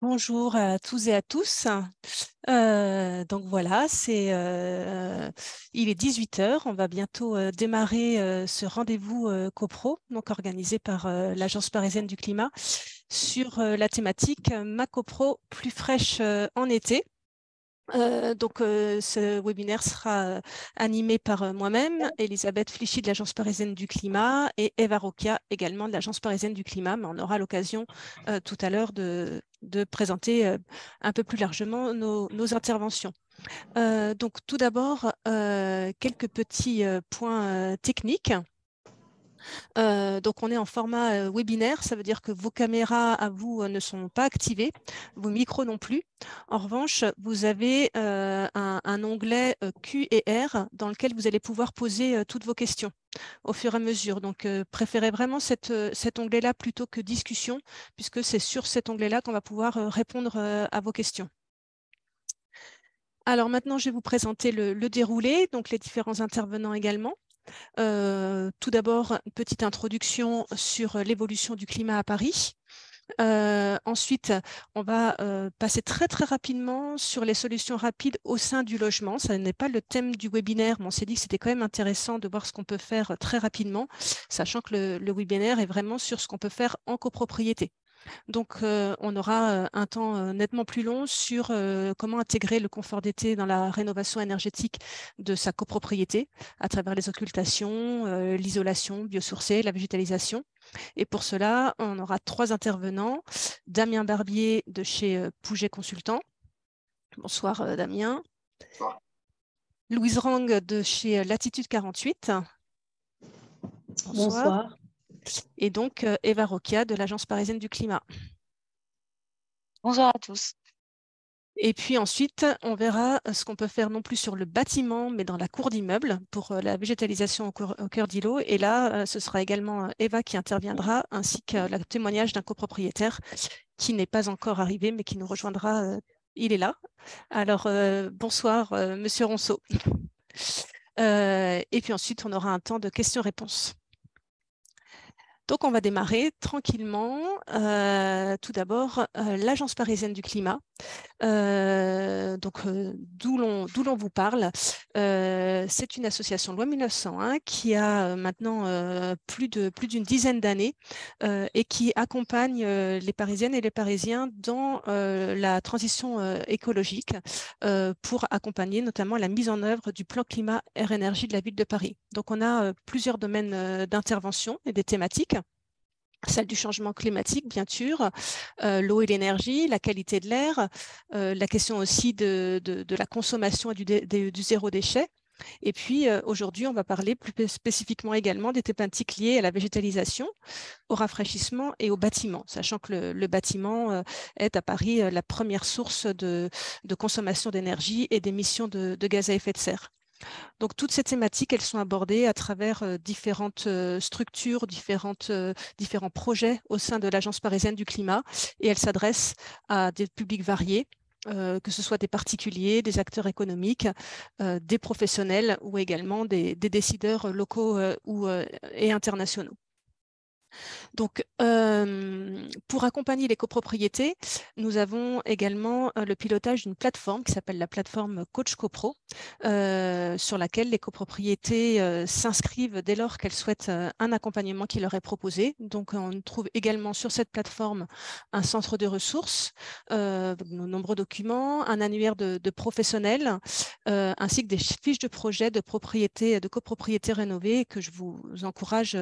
Bonjour à tous et à tous. Donc voilà, il est 18 heures. On va bientôt démarrer ce rendez-vous CoPro, donc organisé par l'Agence parisienne du climat, sur la thématique Ma CoPro plus fraîche en été. Ce webinaire sera animé par moi-même, Elisabeth Flichy de l'Agence parisienne du climat et Eva Rocchia également de l'Agence parisienne du climat, mais on aura l'occasion tout à l'heure de présenter un peu plus largement nos interventions. Donc tout d'abord, quelques petits points techniques. Donc on est en format webinaire, ça veut dire que vos caméras à vous ne sont pas activées, vos micros non plus. En revanche, vous avez un onglet Q et R dans lequel vous allez pouvoir poser toutes vos questions au fur et à mesure. Donc préférez vraiment cet onglet-là plutôt que discussion, puisque c'est sur cet onglet-là qu'on va pouvoir répondre à vos questions. Alors maintenant, je vais vous présenter le déroulé, donc les différents intervenants également. Tout d'abord, une petite introduction sur l'évolution du climat à Paris. Ensuite, on va passer très très rapidement sur les solutions rapides au sein du logement. Ça n'est pas le thème du webinaire, mais on s'est dit que c'était quand même intéressant de voir ce qu'on peut faire très rapidement, sachant que le webinaire est vraiment sur ce qu'on peut faire en copropriété. Donc, on aura un temps nettement plus long sur comment intégrer le confort d'été dans la rénovation énergétique de sa copropriété à travers les occultations, l'isolation biosourcée, la végétalisation. Et pour cela, on aura 3 intervenants. Damien Barbier de chez Pouget Consultant. Bonsoir Damien. Bonsoir. Louise Rang de chez Latitude 48. Bonsoir. Bonsoir. Et donc Eva Rocchia de l'Agence parisienne du climat. Bonjour à tous. Et puis ensuite, on verra ce qu'on peut faire non plus sur le bâtiment, mais dans la cour d'immeuble pour la végétalisation au cœur d'îlot. Et là, ce sera également Eva qui interviendra, ainsi que le témoignage d'un copropriétaire qui n'est pas encore arrivé, mais qui nous rejoindra. Il est là. Alors, bonsoir, Monsieur Ronceau. Et puis ensuite, on aura un temps de questions-réponses. Donc, on va démarrer tranquillement. Tout d'abord, l'Agence parisienne du climat. D'où l'on vous parle. C'est une association loi 1901 qui a maintenant plus d'une dizaine d'années et qui accompagne les Parisiennes et les Parisiens dans la transition écologique pour accompagner notamment la mise en œuvre du plan climat air énergie de la ville de Paris. Donc on a plusieurs domaines d'intervention et des thématiques. Celle du changement climatique, bien sûr, l'eau et l'énergie, la qualité de l'air, la question aussi de la consommation et du zéro déchet. Et puis, aujourd'hui, on va parler plus spécifiquement également des thématiques liées à la végétalisation, au rafraîchissement et au bâtiment, sachant que le bâtiment est à Paris la première source de consommation d'énergie et d'émissions de gaz à effet de serre. Donc, toutes ces thématiques, elles sont abordées à travers différentes structures, différents projets au sein de l'Agence parisienne du climat et elles s'adressent à des publics variés. Que ce soit des particuliers, des acteurs économiques, des professionnels ou également des décideurs locaux et internationaux. Donc, pour accompagner les copropriétés, nous avons également le pilotage d'une plateforme qui s'appelle la plateforme Coach CoPro, sur laquelle les copropriétés s'inscrivent dès lors qu'elles souhaitent un accompagnement qui leur est proposé. Donc, on trouve également sur cette plateforme un centre de ressources, de nombreux documents, un annuaire de professionnels, ainsi que des fiches de projet de copropriété rénovées que je vous encourage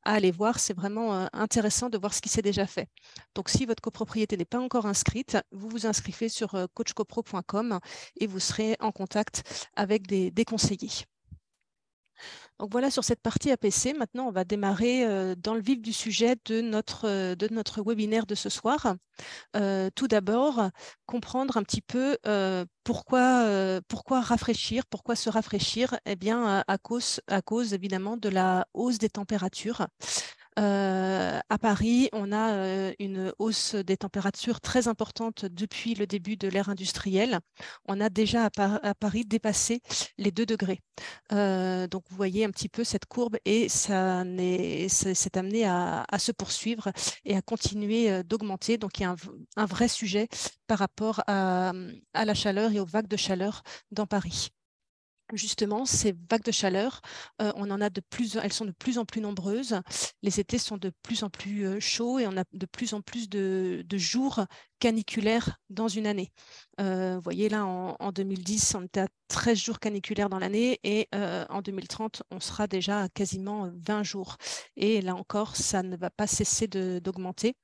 à aller voir. C'est vraiment intéressant de voir ce qui s'est déjà fait. Donc, si votre copropriété n'est pas encore inscrite, vous vous inscrivez sur coachcopro.com et vous serez en contact avec des conseillers. Donc voilà sur cette partie APC. Maintenant, on va démarrer dans le vif du sujet de notre webinaire de ce soir. Tout d'abord, comprendre un petit peu pourquoi rafraîchir, pourquoi se rafraîchir. Eh bien, à cause évidemment de la hausse des températures. À Paris, on a une hausse des températures très importante depuis le début de l'ère industrielle. On a déjà à Paris dépassé les 2 degrés. Donc, vous voyez un petit peu cette courbe et c'est amené à se poursuivre et à continuer d'augmenter. Donc, il y a un vrai sujet par rapport à la chaleur et aux vagues de chaleur dans Paris. Justement, ces vagues de chaleur, elles sont de plus en plus nombreuses. Les étés sont de plus en plus chauds et on a de plus en plus de jours caniculaires dans une année. Vous voyez là, en 2010, on était à 13 jours caniculaires dans l'année et en 2030, on sera déjà à quasiment 20 jours. Et là encore, ça ne va pas cesser d'augmenter,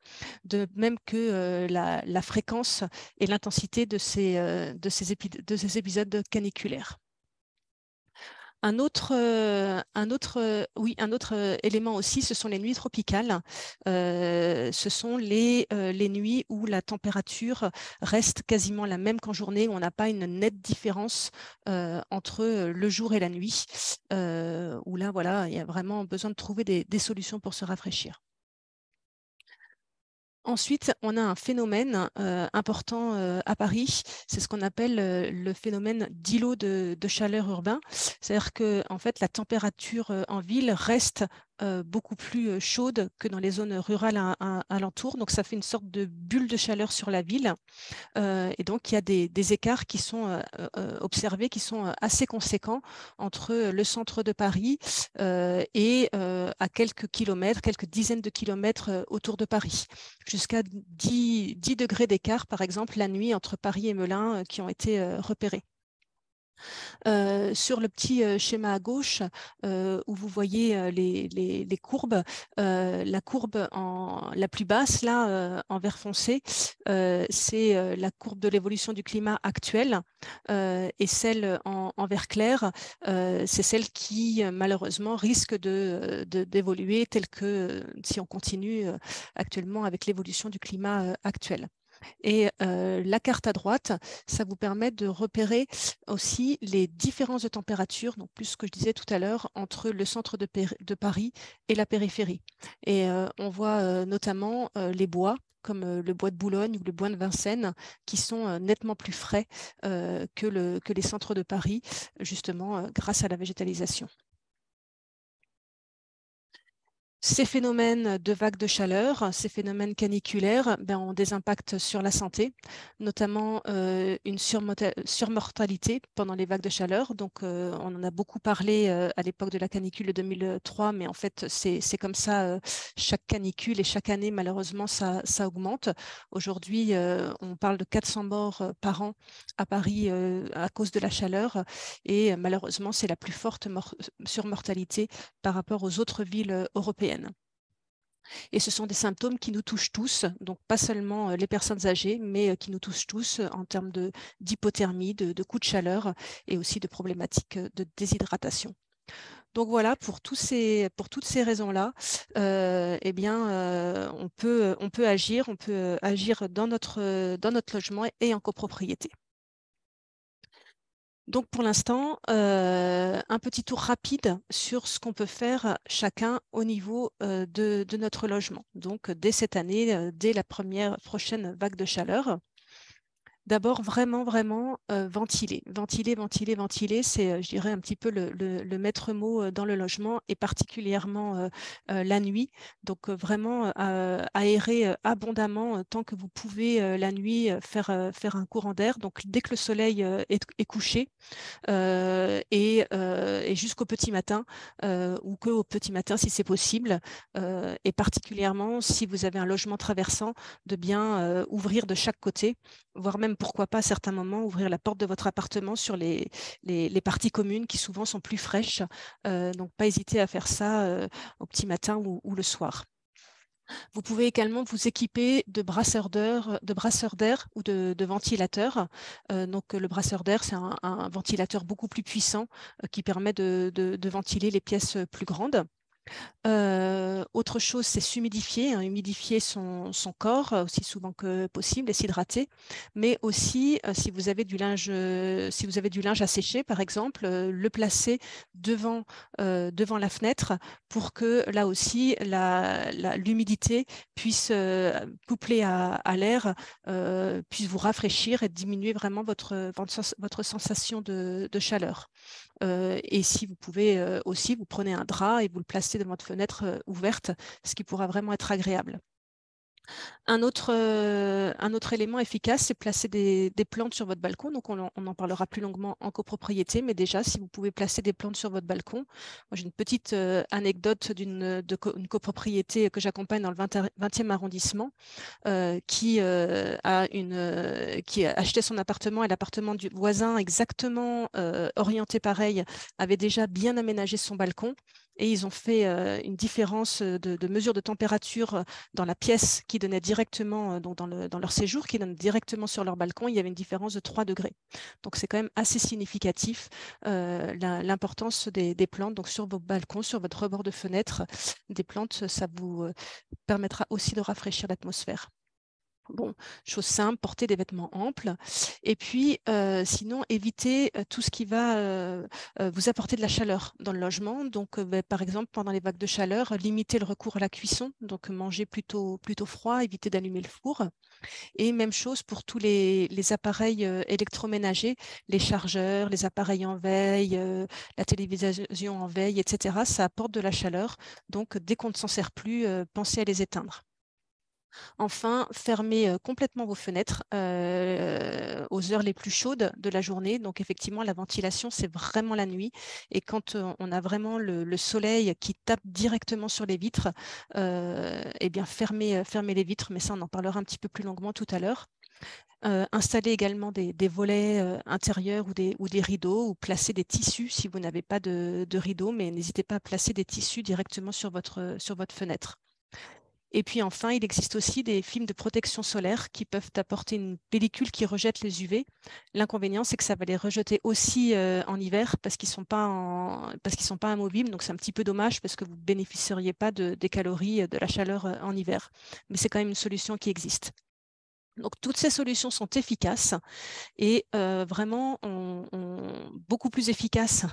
de même que la fréquence et l'intensité de ces épisodes caniculaires. Un autre élément aussi, ce sont les nuits tropicales. Ce sont les nuits où la température reste quasiment la même qu'en journée, où on n'a pas une nette différence entre le jour et la nuit, où là, voilà, il y a vraiment besoin de trouver des solutions pour se rafraîchir. Ensuite, on a un phénomène important à Paris, c'est ce qu'on appelle le phénomène d'îlot de chaleur urbain. C'est-à-dire que en fait, la température en ville reste beaucoup plus chaude que dans les zones rurales alentour. Donc, ça fait une sorte de bulle de chaleur sur la ville. Et donc, il y a des écarts qui sont observés, qui sont assez conséquents entre le centre de Paris et à quelques kilomètres, quelques dizaines de kilomètres autour de Paris. Jusqu'à 10 degrés d'écart, par exemple, la nuit entre Paris et Melun, qui ont été repérés. Sur le petit schéma à gauche, où vous voyez les courbes, la courbe la plus basse, là, en vert foncé, c'est la courbe de l'évolution du climat actuel, et celle en vert clair, c'est celle qui, malheureusement, risque d'évoluer telle que si on continue actuellement avec l'évolution du climat actuel. Et la carte à droite, ça vous permet de repérer aussi les différences de température, donc plus ce que je disais tout à l'heure, entre le centre de Paris et la périphérie. Et on voit notamment les bois, comme le bois de Boulogne ou le bois de Vincennes, qui sont nettement plus frais que les centres de Paris, justement grâce à la végétalisation. Ces phénomènes de vagues de chaleur, ces phénomènes caniculaires, ont des impacts sur la santé, notamment une surmortalité pendant les vagues de chaleur. Donc, on en a beaucoup parlé à l'époque de la canicule de 2003, mais en fait, c'est comme ça, chaque canicule et chaque année, malheureusement, ça augmente. Aujourd'hui, on parle de 400 morts par an à Paris à cause de la chaleur et malheureusement, c'est la plus forte surmortalité par rapport aux autres villes européennes. Et ce sont des symptômes qui nous touchent tous, donc pas seulement les personnes âgées, mais qui nous touchent tous en termes d'hypothermie, de coups de chaleur et aussi de problématiques de déshydratation. Donc voilà, pour toutes ces raisons-là, on peut agir dans notre logement et en copropriété. Donc pour l'instant, un petit tour rapide sur ce qu'on peut faire chacun au niveau de notre logement. Donc dès cette année, dès la prochaine vague de chaleur. D'abord, vraiment, ventiler. Ventiler, c'est, je dirais, un petit peu le maître mot dans le logement et particulièrement la nuit. Donc, vraiment aérer abondamment tant que vous pouvez la nuit, faire un courant d'air. Donc, dès que le soleil est couché et jusqu'au petit matin ou qu'au petit matin si c'est possible. Et particulièrement, si vous avez un logement traversant, de bien ouvrir de chaque côté, voire même pourquoi pas à certains moments ouvrir la porte de votre appartement sur les parties communes qui souvent sont plus fraîches. Donc pas hésiter à faire ça au petit matin ou le soir. Vous pouvez également vous équiper de brasseurs d'air ou de ventilateurs. Donc le brasseur d'air, c'est un ventilateur beaucoup plus puissant qui permet de ventiler les pièces plus grandes. Autre chose, c'est s'humidifier, hein, humidifier son corps aussi souvent que possible et s'hydrater. Mais aussi, si vous avez du linge à sécher, par exemple, le placer devant la fenêtre pour que là aussi l'humidité puisse coupler à l'air, puisse vous rafraîchir et diminuer vraiment votre sensation de chaleur. Et si vous pouvez aussi, vous prenez un drap et vous le placez devant votre fenêtre ouverte, ce qui pourra vraiment être agréable. Un autre élément efficace, c'est placer des plantes sur votre balcon. Donc, on en parlera plus longuement en copropriété, mais déjà, si vous pouvez placer des plantes sur votre balcon. Moi, j'ai une petite anecdote d'une copropriété que j'accompagne dans le 20e arrondissement qui a acheté son appartement et l'appartement du voisin exactement orienté pareil avait déjà bien aménagé son balcon. Et ils ont fait une différence de mesure de température dans la pièce qui donnait directement, donc dans leur séjour, qui donne directement sur leur balcon. Il y avait une différence de 3 degrés. Donc, c'est quand même assez significatif l'importance des plantes. Donc, sur vos balcons, sur votre rebord de fenêtre, des plantes, ça vous permettra aussi de rafraîchir l'atmosphère. Bon, chose simple, porter des vêtements amples. Et puis, sinon, éviter tout ce qui va vous apporter de la chaleur dans le logement. Donc, par exemple, pendant les vagues de chaleur, limiter le recours à la cuisson. Donc, manger plutôt froid, éviter d'allumer le four. Et même chose pour tous les appareils électroménagers, les chargeurs, les appareils en veille, la télévision en veille, etc. Ça apporte de la chaleur. Donc, dès qu'on ne s'en sert plus, pensez à les éteindre. Enfin, fermez complètement vos fenêtres aux heures les plus chaudes de la journée. Donc, effectivement, la ventilation, c'est vraiment la nuit. Et quand on a vraiment le soleil qui tape directement sur les vitres, eh bien, fermez les vitres. Mais ça, on en parlera un petit peu plus longuement tout à l'heure. Installer également des volets intérieurs ou des rideaux ou placer des tissus si vous n'avez pas de rideaux, mais n'hésitez pas à placer des tissus directement sur votre fenêtre. Et puis enfin, il existe aussi des films de protection solaire qui peuvent apporter une pellicule qui rejette les UV. L'inconvénient, c'est que ça va les rejeter aussi en hiver parce qu'ils sont pas amovibles. Donc c'est un petit peu dommage parce que vous ne bénéficieriez pas des calories de la chaleur en hiver. Mais c'est quand même une solution qui existe. Donc toutes ces solutions sont efficaces et vraiment beaucoup plus efficaces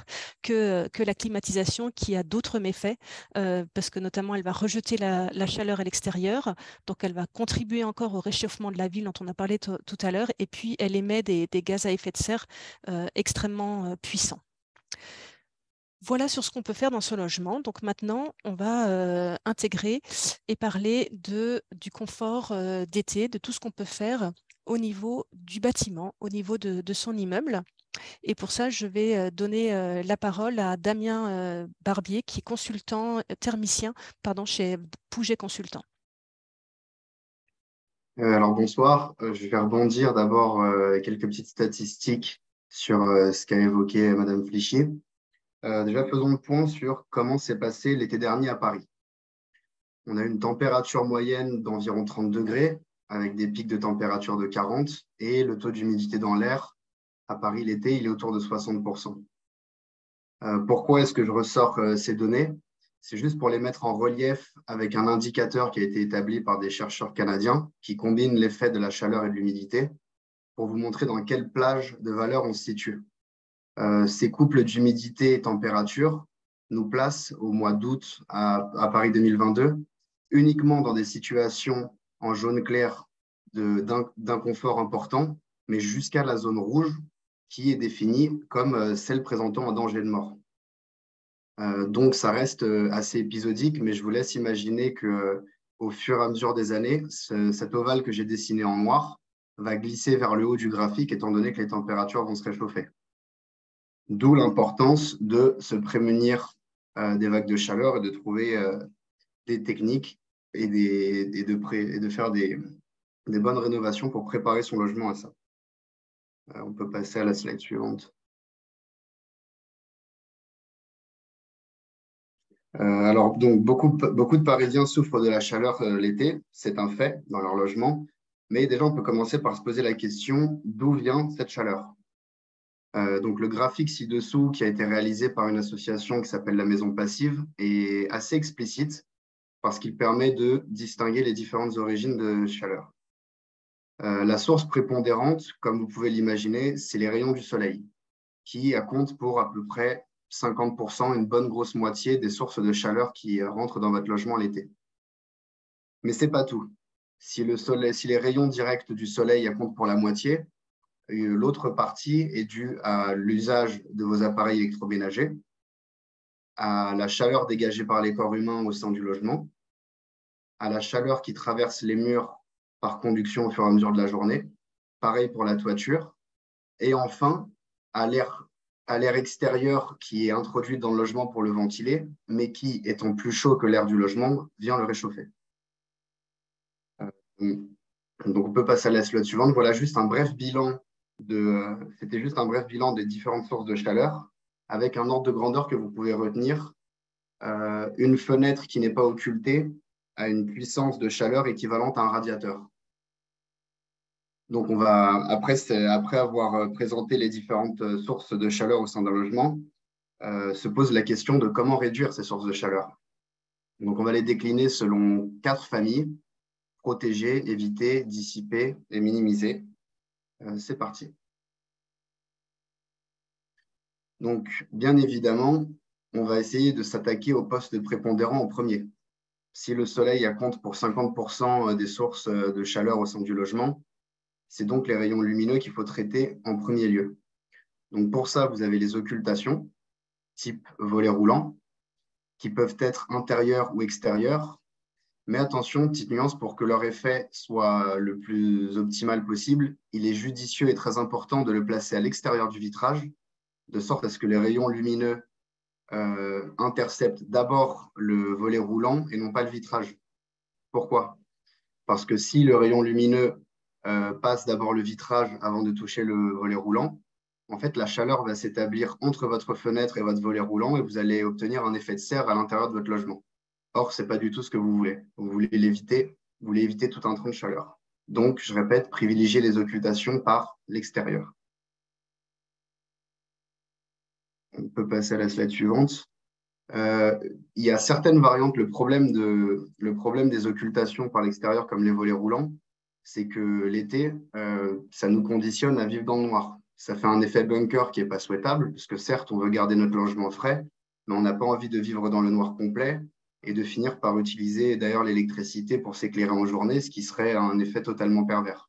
que la climatisation qui a d'autres méfaits parce que notamment elle va rejeter la chaleur à l'extérieur, donc elle va contribuer encore au réchauffement de la ville dont on a parlé tout à l'heure et puis elle émet des gaz à effet de serre extrêmement puissants. Voilà sur ce qu'on peut faire dans ce logement. Donc maintenant, on va intégrer et parler du confort d'été, de tout ce qu'on peut faire au niveau du bâtiment, au niveau de son immeuble. Et pour ça, je vais donner la parole à Damien Barbier, qui est consultant thermicien chez Pouget Consultant. Alors bonsoir. Je vais rebondir d'abord quelques petites statistiques sur ce qu'a évoqué Madame Flichy. Déjà, faisons le point sur comment s'est passé l'été dernier à Paris. On a eu une température moyenne d'environ 30 degrés, avec des pics de température de 40, et le taux d'humidité dans l'air à Paris l'été, il est autour de 60%. Pourquoi est-ce que je ressors ces données? C'est juste pour les mettre en relief avec un indicateur qui a été établi par des chercheurs canadiens qui combine l'effet de la chaleur et de l'humidité pour vous montrer dans quelle plage de valeur on se situe. Ces couples d'humidité et température nous placent au mois d'août à Paris 2022 uniquement dans des situations en jaune clair d'inconfort important, mais jusqu'à la zone rouge qui est définie comme celle présentant un danger de mort. Donc, ça reste assez épisodique, mais je vous laisse imaginer qu'au fur et à mesure des années, cet ovale que j'ai dessiné en noir va glisser vers le haut du graphique, étant donné que les températures vont se réchauffer. D'où l'importance de se prémunir des vagues de chaleur et de trouver des techniques et de faire des bonnes rénovations pour préparer son logement à ça. On peut passer à la slide suivante. Alors, donc, beaucoup de Parisiens souffrent de la chaleur l'été, c'est un fait dans leur logement. Mais déjà, on peut commencer par se poser la question, d'où vient cette chaleur? Donc, le graphique ci-dessous, qui a été réalisé par une association qui s'appelle la Maison Passive, est assez explicite parce qu'il permet de distinguer les différentes origines de chaleur. La source prépondérante, comme vous pouvez l'imaginer, c'est les rayons du soleil, qui comptent pour à peu près 50%, une bonne grosse moitié des sources de chaleur qui rentrent dans votre logement l'été. Mais ce n'est pas tout. Si les rayons directs du soleil comptent pour la moitié, l'autre partie est due à l'usage de vos appareils électroménagers, à la chaleur dégagée par les corps humains au sein du logement, à la chaleur qui traverse les murs par conduction au fur et à mesure de la journée, pareil pour la toiture, et enfin à l'air extérieur qui est introduit dans le logement pour le ventiler, mais qui, étant plus chaud que l'air du logement, vient le réchauffer. Donc, on peut passer à la slide suivante. Voilà juste un bref bilan c'était juste un bref bilan des différentes sources de chaleur avec un ordre de grandeur que vous pouvez retenir. Une fenêtre qui n'est pas occultée a une puissance de chaleur équivalente à un radiateur. Donc, on va, après avoir présenté les différentes sources de chaleur au sein d'un logement, se pose la question de comment réduire ces sources de chaleur. Donc, on va les décliner selon 4 familles: protéger, éviter, dissiper et minimiser. C'est parti. Donc, bien évidemment, on va essayer de s'attaquer au poste prépondérant en premier. Si le soleil compte pour 50% des sources de chaleur au sein du logement, c'est donc les rayons lumineux qu'il faut traiter en premier lieu. Donc, pour ça, vous avez les occultations, type volet roulant, qui peuvent être intérieures ou extérieures. Mais attention, petite nuance, pour que leur effet soit le plus optimal possible, il est judicieux et très important de le placer à l'extérieur du vitrage, de sorte à ce que les rayons lumineux interceptent d'abord le volet roulant et non pas le vitrage. Pourquoi? Parce que si le rayon lumineux passe d'abord le vitrage avant de toucher le volet roulant, en fait, la chaleur va s'établir entre votre fenêtre et votre volet roulant et vous allez obtenir un effet de serre à l'intérieur de votre logement. Or, ce n'est pas du tout ce que vous voulez. Vous voulez l'éviter, vous voulez éviter tout un train de chaleur. Donc, je répète, privilégiez les occultations par l'extérieur. On peut passer à la slide suivante. Il y a certaines variantes. Le problème des occultations par l'extérieur, comme les volets roulants, c'est que l'été, ça nous conditionne à vivre dans le noir. Ça fait un effet bunker qui n'est pas souhaitable, parce que certes, on veut garder notre logement frais, mais on n'a pas envie de vivre dans le noir complet et de finir par utiliser d'ailleurs l'électricité pour s'éclairer en journée, ce qui serait un effet totalement pervers.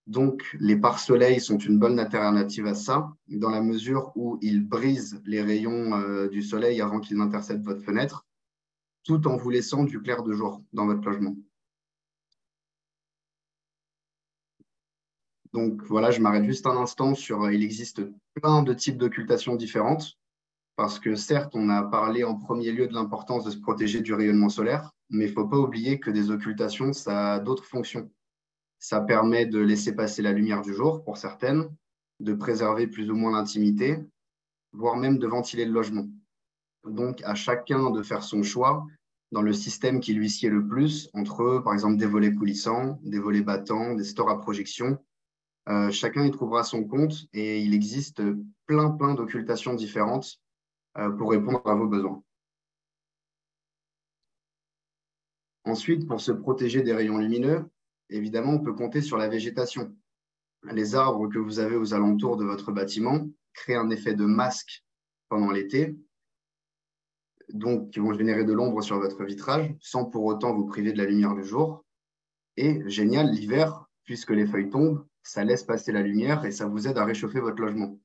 Donc, les pare-soleil sont une bonne alternative à ça, dans la mesure où ils brisent les rayons du soleil avant qu'ils n'interceptent votre fenêtre, tout en vous laissant du clair de jour dans votre logement. Donc, voilà, je m'arrête juste un instant sur il existe plein de types d'occultations différentes, parce que certes, on a parlé en premier lieu de l'importance de se protéger du rayonnement solaire, mais il ne faut pas oublier que des occultations, ça a d'autres fonctions. Ça permet de laisser passer la lumière du jour pour certaines, de préserver plus ou moins l'intimité, voire même de ventiler le logement. Donc, à chacun de faire son choix dans le système qui lui sied le plus, entre, par exemple, des volets coulissants, des volets battants, des stores à projection. Chacun y trouvera son compte et il existe plein d'occultations différentes pour répondre à vos besoins. Ensuite, pour se protéger des rayons lumineux, évidemment, on peut compter sur la végétation. Les arbres que vous avez aux alentours de votre bâtiment créent un effet de masque pendant l'été, donc qui vont générer de l'ombre sur votre vitrage, sans pour autant vous priver de la lumière du jour. Et génial, l'hiver, puisque les feuilles tombent, ça laisse passer la lumière et ça vous aide à réchauffer votre logement.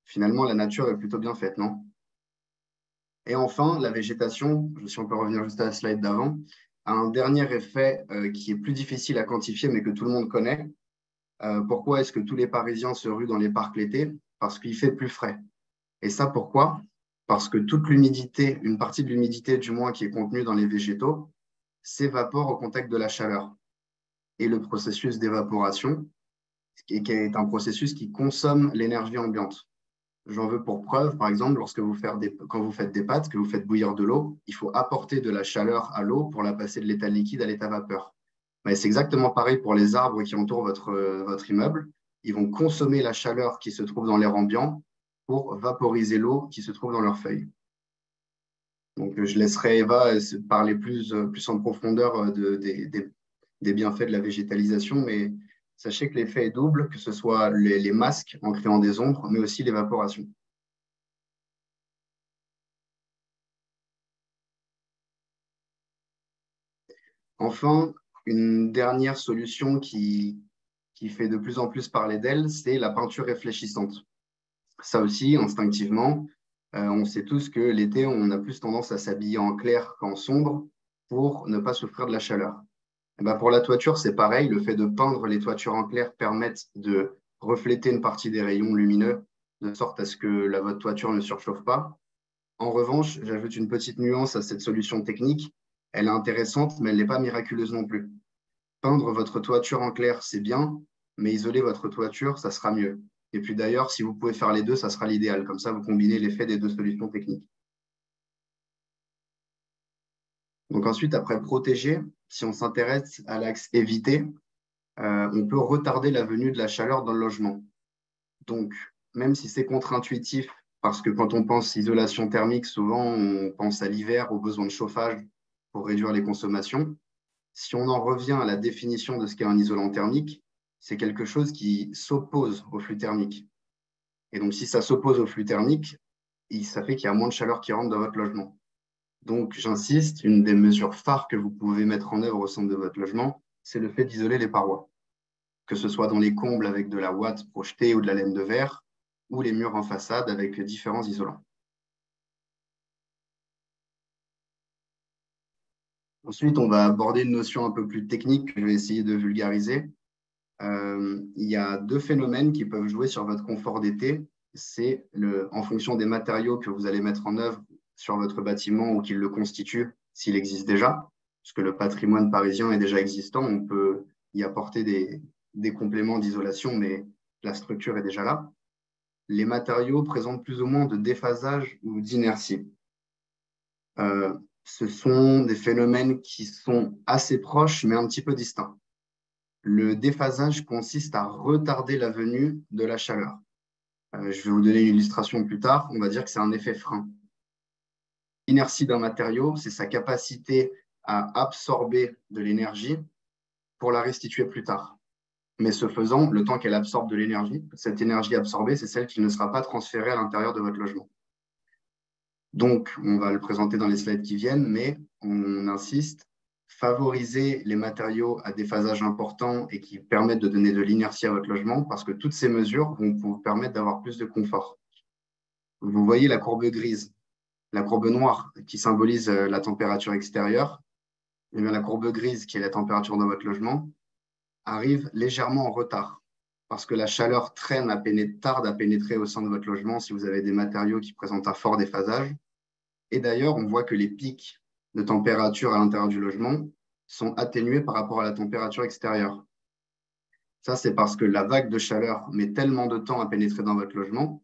Finalement, la nature est plutôt bien faite, non? Et enfin, la végétation, si on peut revenir juste à la slide d'avant, a un dernier effet qui est plus difficile à quantifier, mais que tout le monde connaît. Pourquoi est-ce que tous les Parisiens se ruent dans les parcs l'été? Parce qu'il fait plus frais. Et ça, pourquoi? Parce que toute l'humidité, une partie de l'humidité du moins qui est contenue dans les végétaux, s'évapore au contact de la chaleur. Et le processus d'évaporation, qui est un processus qui consomme l'énergie ambiante. J'en veux pour preuve, par exemple, quand vous faites des pâtes, que vous faites bouillir de l'eau, il faut apporter de la chaleur à l'eau pour la passer de l'état liquide à l'état vapeur. Mais c'est exactement pareil pour les arbres qui entourent votre immeuble. ils vont consommer la chaleur qui se trouve dans l'air ambiant pour vaporiser l'eau qui se trouve dans leurs feuilles. Donc, je laisserai Eva parler plus en profondeur des bienfaits de la végétalisation, mais sachez que l'effet est double, que ce soit les masques en créant des ombres, mais aussi l'évaporation. Enfin, une dernière solution qui fait de plus en plus parler d'elle, c'est la peinture réfléchissante. Ça aussi, instinctivement, on sait tous que l'été, on a plus tendance à s'habiller en clair qu'en sombre pour ne pas souffrir de la chaleur. Et ben pour la toiture, c'est pareil. Le fait de peindre les toitures en clair permet de refléter une partie des rayons lumineux de sorte à ce que votre toiture ne surchauffe pas. En revanche, j'ajoute une petite nuance à cette solution technique. Elle est intéressante, mais elle n'est pas miraculeuse non plus. Peindre votre toiture en clair, c'est bien, mais isoler votre toiture, ça sera mieux. Et puis d'ailleurs, si vous pouvez faire les deux, ça sera l'idéal. Comme ça, vous combinez l'effet des deux solutions techniques. Donc ensuite, après protéger, si on s'intéresse à l'axe éviter, on peut retarder la venue de la chaleur dans le logement. Donc, même si c'est contre-intuitif, parce que quand on pense isolation thermique, souvent on pense à l'hiver, aux besoins de chauffage pour réduire les consommations. Si on en revient à la définition de ce qu'est un isolant thermique, c'est quelque chose qui s'oppose au flux thermique. Et donc, si ça s'oppose au flux thermique, ça fait qu'il y a moins de chaleur qui rentre dans votre logement. Donc, j'insiste, une des mesures phares que vous pouvez mettre en œuvre au centre de votre logement, c'est le fait d'isoler les parois. Que ce soit dans les combles avec de la ouate projetée ou de la laine de verre, ou les murs en façade avec différents isolants. Ensuite, on va aborder une notion un peu plus technique que je vais essayer de vulgariser. Il y a deux phénomènes qui peuvent jouer sur votre confort d'été. C'est en fonction des matériaux que vous allez mettre en œuvre sur votre bâtiment ou qu'il le constitue, s'il existe déjà, puisque le patrimoine parisien est déjà existant. On peut y apporter des compléments d'isolation, mais la structure est déjà là. Les matériaux présentent plus ou moins de déphasage ou d'inertie. Ce sont des phénomènes qui sont assez proches, mais un petit peu distincts. Le déphasage consiste à retarder la venue de la chaleur. Je vais vous donner une illustration plus tard. On va dire que c'est un effet frein. L'inertie d'un matériau, c'est sa capacité à absorber de l'énergie pour la restituer plus tard. Mais ce faisant, le temps qu'elle absorbe de l'énergie, cette énergie absorbée, c'est celle qui ne sera pas transférée à l'intérieur de votre logement. Donc, on va le présenter dans les slides qui viennent, mais on insiste, favoriser les matériaux à déphasage important et qui permettent de donner de l'inertie à votre logement parce que toutes ces mesures vont vous permettre d'avoir plus de confort. Vous voyez la courbe grise, la courbe noire qui symbolise la température extérieure, et bien la courbe grise qui est la température dans votre logement arrive légèrement en retard parce que la chaleur tarde à pénétrer au sein de votre logement si vous avez des matériaux qui présentent un fort déphasage. Et d'ailleurs, on voit que les pics de température à l'intérieur du logement sont atténués par rapport à la température extérieure. Ça, c'est parce que la vague de chaleur met tellement de temps à pénétrer dans votre logement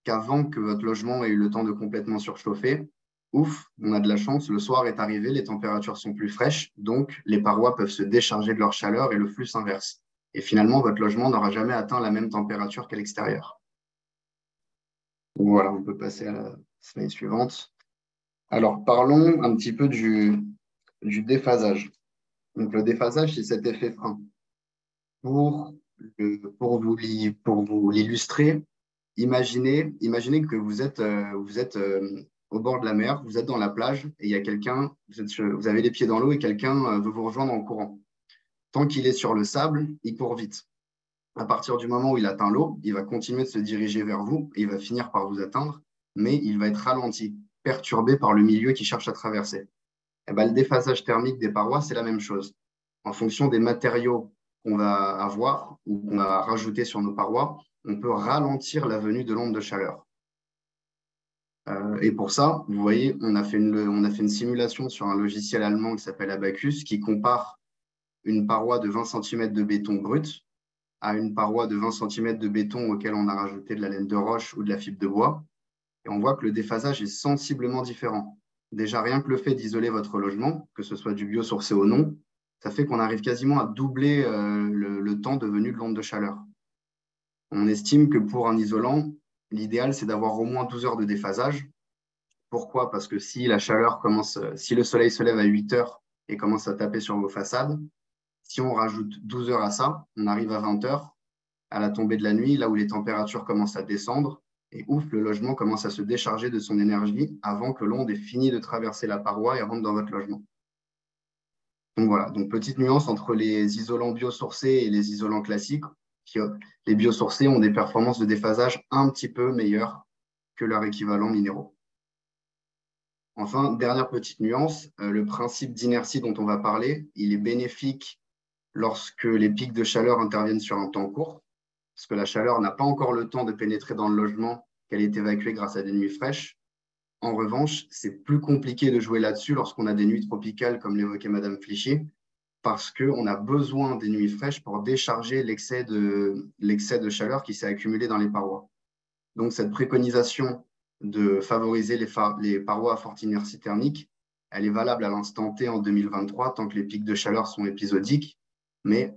qu'avant que votre logement ait eu le temps de complètement surchauffer, ouf, on a de la chance, le soir est arrivé, les températures sont plus fraîches, donc les parois peuvent se décharger de leur chaleur et le flux s'inverse. Et finalement, votre logement n'aura jamais atteint la même température qu'à l'extérieur. Voilà, on peut passer à la slide suivante. Alors, parlons un petit peu du déphasage. Donc, le déphasage, c'est cet effet frein. Pour vous l'illustrer, imaginez que vous êtes au bord de la mer, vous êtes dans la plage et il y a quelqu'un, vous avez les pieds dans l'eau et quelqu'un veut vous rejoindre en courant. Tant qu'il est sur le sable, il court vite. À partir du moment où il atteint l'eau, il va continuer de se diriger vers vous et il va finir par vous atteindre, mais il va être ralenti, perturbé par le milieu qu'il cherche à traverser. Et ben, le déphasage thermique des parois, c'est la même chose. En fonction des matériaux qu'on va avoir ou qu'on va rajouter sur nos parois, on peut ralentir la venue de l'onde de chaleur. Et pour ça, vous voyez, on a fait une simulation sur un logiciel allemand qui s'appelle Abacus, qui compare une paroi de 20 cm de béton brut à une paroi de 20 cm de béton auquel on a rajouté de la laine de roche ou de la fibre de bois. Et on voit que le déphasage est sensiblement différent. Déjà, rien que le fait d'isoler votre logement, que ce soit du biosourcé ou non, ça fait qu'on arrive quasiment à doubler le temps de venue de l'onde de chaleur. On estime que pour un isolant, l'idéal, c'est d'avoir au moins 12 heures de déphasage. Pourquoi? Parce que si le soleil se lève à 8 heures et commence à taper sur vos façades, si on rajoute 12 heures à ça, on arrive à 20 heures, à la tombée de la nuit, là où les températures commencent à descendre, et ouf, le logement commence à se décharger de son énergie avant que l'onde ait fini de traverser la paroi et rentre dans votre logement. Donc voilà, donc petite nuance entre les isolants biosourcés et les isolants classiques. Les biosourcés ont des performances de déphasage un petit peu meilleures que leurs équivalents minéraux. Enfin, dernière petite nuance, le principe d'inertie dont on va parler, il est bénéfique lorsque les pics de chaleur interviennent sur un temps court, parce que la chaleur n'a pas encore le temps de pénétrer dans le logement, qu'elle est évacuée grâce à des nuits fraîches. En revanche, c'est plus compliqué de jouer là-dessus lorsqu'on a des nuits tropicales, comme l'évoquait Madame Flichy, parce qu'on a besoin des nuits fraîches pour décharger l'excès de chaleur qui s'est accumulé dans les parois. Donc, cette préconisation de favoriser les parois à forte inertie thermique, elle est valable à l'instant T en 2023, tant que les pics de chaleur sont épisodiques, mais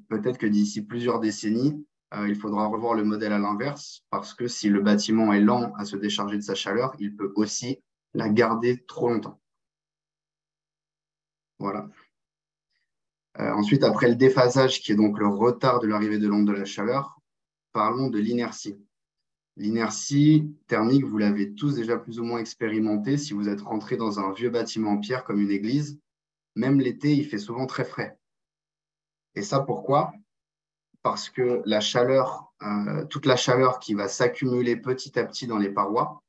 peut-être que d'ici plusieurs décennies, il faudra revoir le modèle à l'inverse, parce que si le bâtiment est lent à se décharger de sa chaleur, il peut aussi la garder trop longtemps. Voilà. Ensuite, après le déphasage, qui est donc le retard de l'arrivée de l'onde de la chaleur, parlons de l'inertie. L'inertie thermique, vous l'avez tous déjà plus ou moins expérimenté si vous êtes rentré dans un vieux bâtiment en pierre comme une église. Même l'été, il fait souvent très frais. Et ça, pourquoi? Parce que la chaleur, toute la chaleur qui va s'accumuler petit à petit dans les parois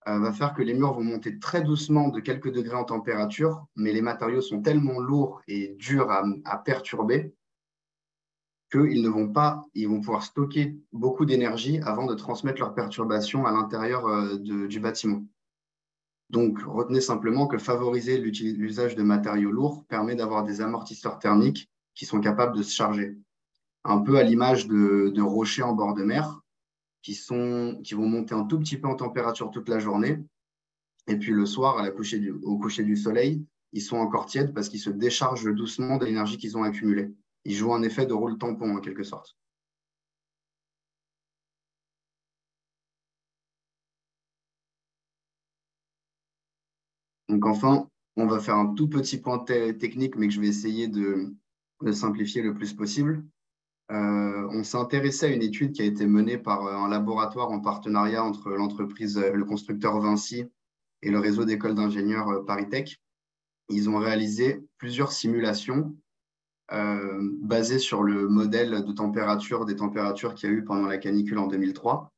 va faire que les murs vont monter très doucement de quelques degrés en température, mais les matériaux sont tellement lourds et durs à perturber qu'ils vont pouvoir stocker beaucoup d'énergie avant de transmettre leurs perturbations à l'intérieur du bâtiment. Donc, retenez simplement que favoriser l'usage de matériaux lourds permet d'avoir des amortisseurs thermiques qui sont capables de se charger. Un peu à l'image de rochers en bord de mer qui vont monter un tout petit peu en température toute la journée. Et puis le soir, au coucher du soleil, ils sont encore tièdes parce qu'ils se déchargent doucement de l'énergie qu'ils ont accumulée. Ils jouent un effet de rôle tampon en quelque sorte. Donc enfin, on va faire un tout petit point technique, mais que je vais essayer de simplifier le plus possible. On s'est intéressé à une étude qui a été menée par un laboratoire en partenariat entre l'entreprise, le constructeur Vinci et le réseau d'écoles d'ingénieurs ParisTech. Ils ont réalisé plusieurs simulations basées sur le modèle de température des températures qu'il y a eu pendant la canicule en 2003.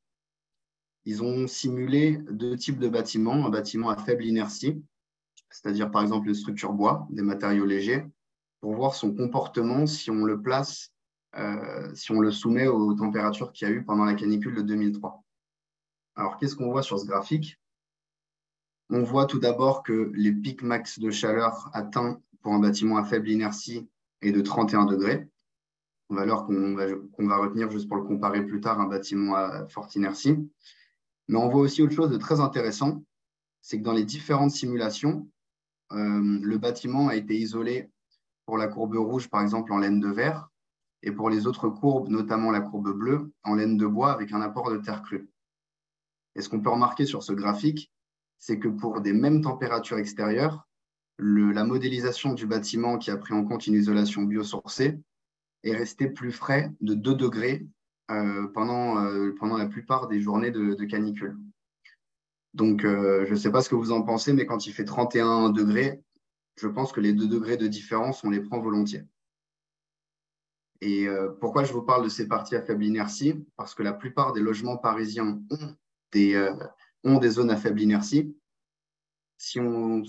Ils ont simulé deux types de bâtiments, un bâtiment à faible inertie, c'est-à-dire par exemple une structure bois, des matériaux légers, pour voir son comportement si on le place, si on le soumet aux températures qu'il y a eu pendant la canicule de 2003. Alors, qu'est-ce qu'on voit sur ce graphique? On voit tout d'abord que les pics max de chaleur atteints pour un bâtiment à faible inertie est de 31 degrés, valeur qu'on va retenir juste pour le comparer plus tard à un bâtiment à forte inertie. Mais on voit aussi autre chose de très intéressant, c'est que dans les différentes simulations, le bâtiment a été isolé pour la courbe rouge, par exemple, en laine de verre, et pour les autres courbes, notamment la courbe bleue, en laine de bois avec un apport de terre crue. Et ce qu'on peut remarquer sur ce graphique, c'est que pour des mêmes températures extérieures, la modélisation du bâtiment qui a pris en compte une isolation biosourcée est resté plus frais de 2 degrés pendant la plupart des journées de canicule. Donc, je ne sais pas ce que vous en pensez, mais quand il fait 31 degrés, je pense que les 2 degrés de différence, on les prend volontiers. Et pourquoi je vous parle de ces parties à faible inertie? Parce que la plupart des logements parisiens ont des zones à faible inertie. Si on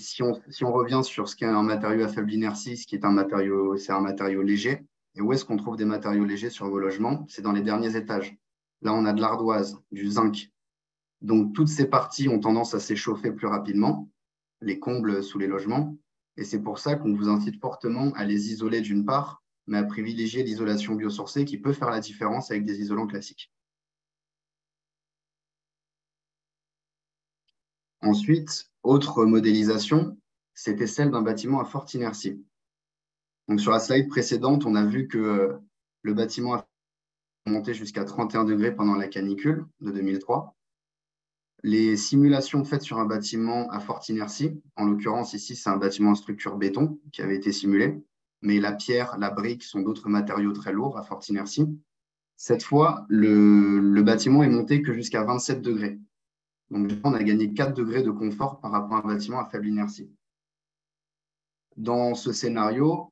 revient sur ce qu'est un matériau à faible inertie, c'est un matériau léger. Et où est-ce qu'on trouve des matériaux légers sur vos logements? C'est dans les derniers étages. Là, on a de l'ardoise, du zinc. Donc, toutes ces parties ont tendance à s'échauffer plus rapidement, les combles sous les logements. Et c'est pour ça qu'on vous incite fortement à les isoler d'une part, mais à privilégier l'isolation biosourcée qui peut faire la différence avec des isolants classiques. Ensuite, autre modélisation, c'était celle d'un bâtiment à forte inertie. Donc, sur la slide précédente, on a vu que le bâtiment à monté jusqu'à 31 degrés pendant la canicule de 2003. Les simulations faites sur un bâtiment à forte inertie, en l'occurrence ici, c'est un bâtiment en structure béton qui avait été simulé, mais la pierre, la brique sont d'autres matériaux très lourds à forte inertie. Cette fois, le bâtiment est monté que jusqu'à 27 degrés. Donc, on a gagné 4 degrés de confort par rapport à un bâtiment à faible inertie. Dans ce scénario,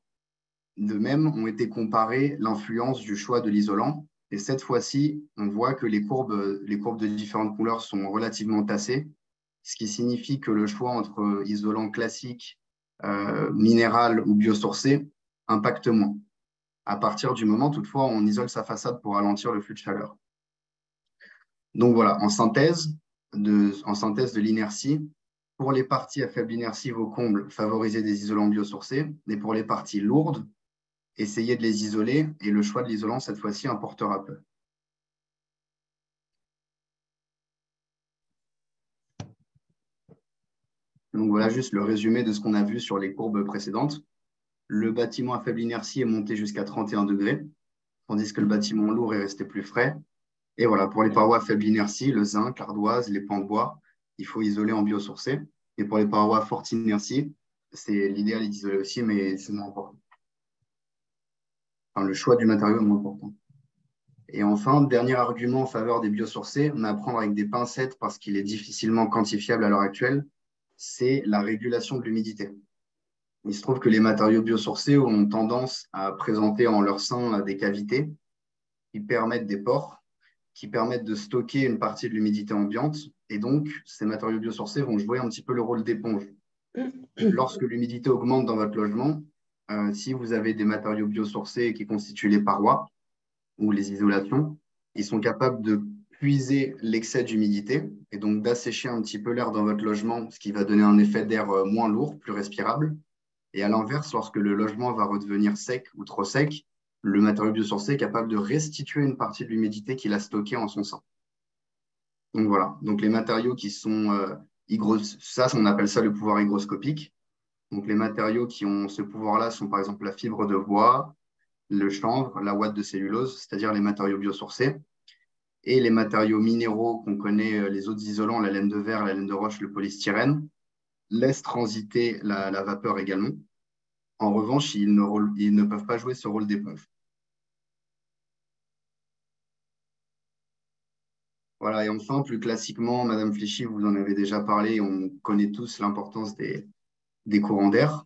de même, ont été comparées l'influence du choix de l'isolant. Et cette fois-ci, on voit que les courbes de différentes couleurs sont relativement tassées, ce qui signifie que le choix entre isolant classique, minéral ou biosourcé impacte moins. À partir du moment, toutefois, on isole sa façade pour ralentir le flux de chaleur. Donc voilà, en synthèse de l'inertie, pour les parties à faible inertie, vos combles, favorisez des isolants biosourcés, mais pour les parties lourdes, essayez de les isoler et le choix de l'isolant, cette fois-ci, importera peu. Donc voilà juste le résumé de ce qu'on a vu sur les courbes précédentes. Le bâtiment à faible inertie est monté jusqu'à 31 degrés, tandis que le bâtiment lourd est resté plus frais. Et voilà, pour les parois à faible inertie, le zinc, l'ardoise, les pans de bois, il faut isoler en biosourcé. Et pour les parois à forte inertie, l'idéal est d'isoler aussi, mais c'est moins important. Enfin, le choix du matériau est moins important. Et enfin, dernier argument en faveur des biosourcés, on a à prendre avec des pincettes parce qu'il est difficilement quantifiable à l'heure actuelle, c'est la régulation de l'humidité. Il se trouve que les matériaux biosourcés ont tendance à présenter en leur sein des cavités qui permettent des pores, qui permettent de stocker une partie de l'humidité ambiante. Et donc, ces matériaux biosourcés vont jouer un petit peu le rôle d'éponge. Lorsque l'humidité augmente dans votre logement, si vous avez des matériaux biosourcés qui constituent les parois ou les isolations, ils sont capables de puiser l'excès d'humidité et donc d'assécher un petit peu l'air dans votre logement, ce qui va donner un effet d'air moins lourd, plus respirable. Et à l'inverse, lorsque le logement va redevenir sec ou trop sec, le matériau biosourcé est capable de restituer une partie de l'humidité qu'il a stockée en son sein. Donc voilà, donc les matériaux qui sont ça, on appelle ça le pouvoir hygroscopique. Donc les matériaux qui ont ce pouvoir-là sont par exemple la fibre de bois, le chanvre, la ouate de cellulose, c'est-à-dire les matériaux biosourcés, et les matériaux minéraux qu'on connaît, les autres isolants, la laine de verre, la laine de roche, le polystyrène, laissent transiter la vapeur également. En revanche, ils ne peuvent pas jouer ce rôle d'éponge. Voilà, et enfin, plus classiquement, Madame Flichy, vous en avez déjà parlé, on connaît tous l'importance des courants d'air.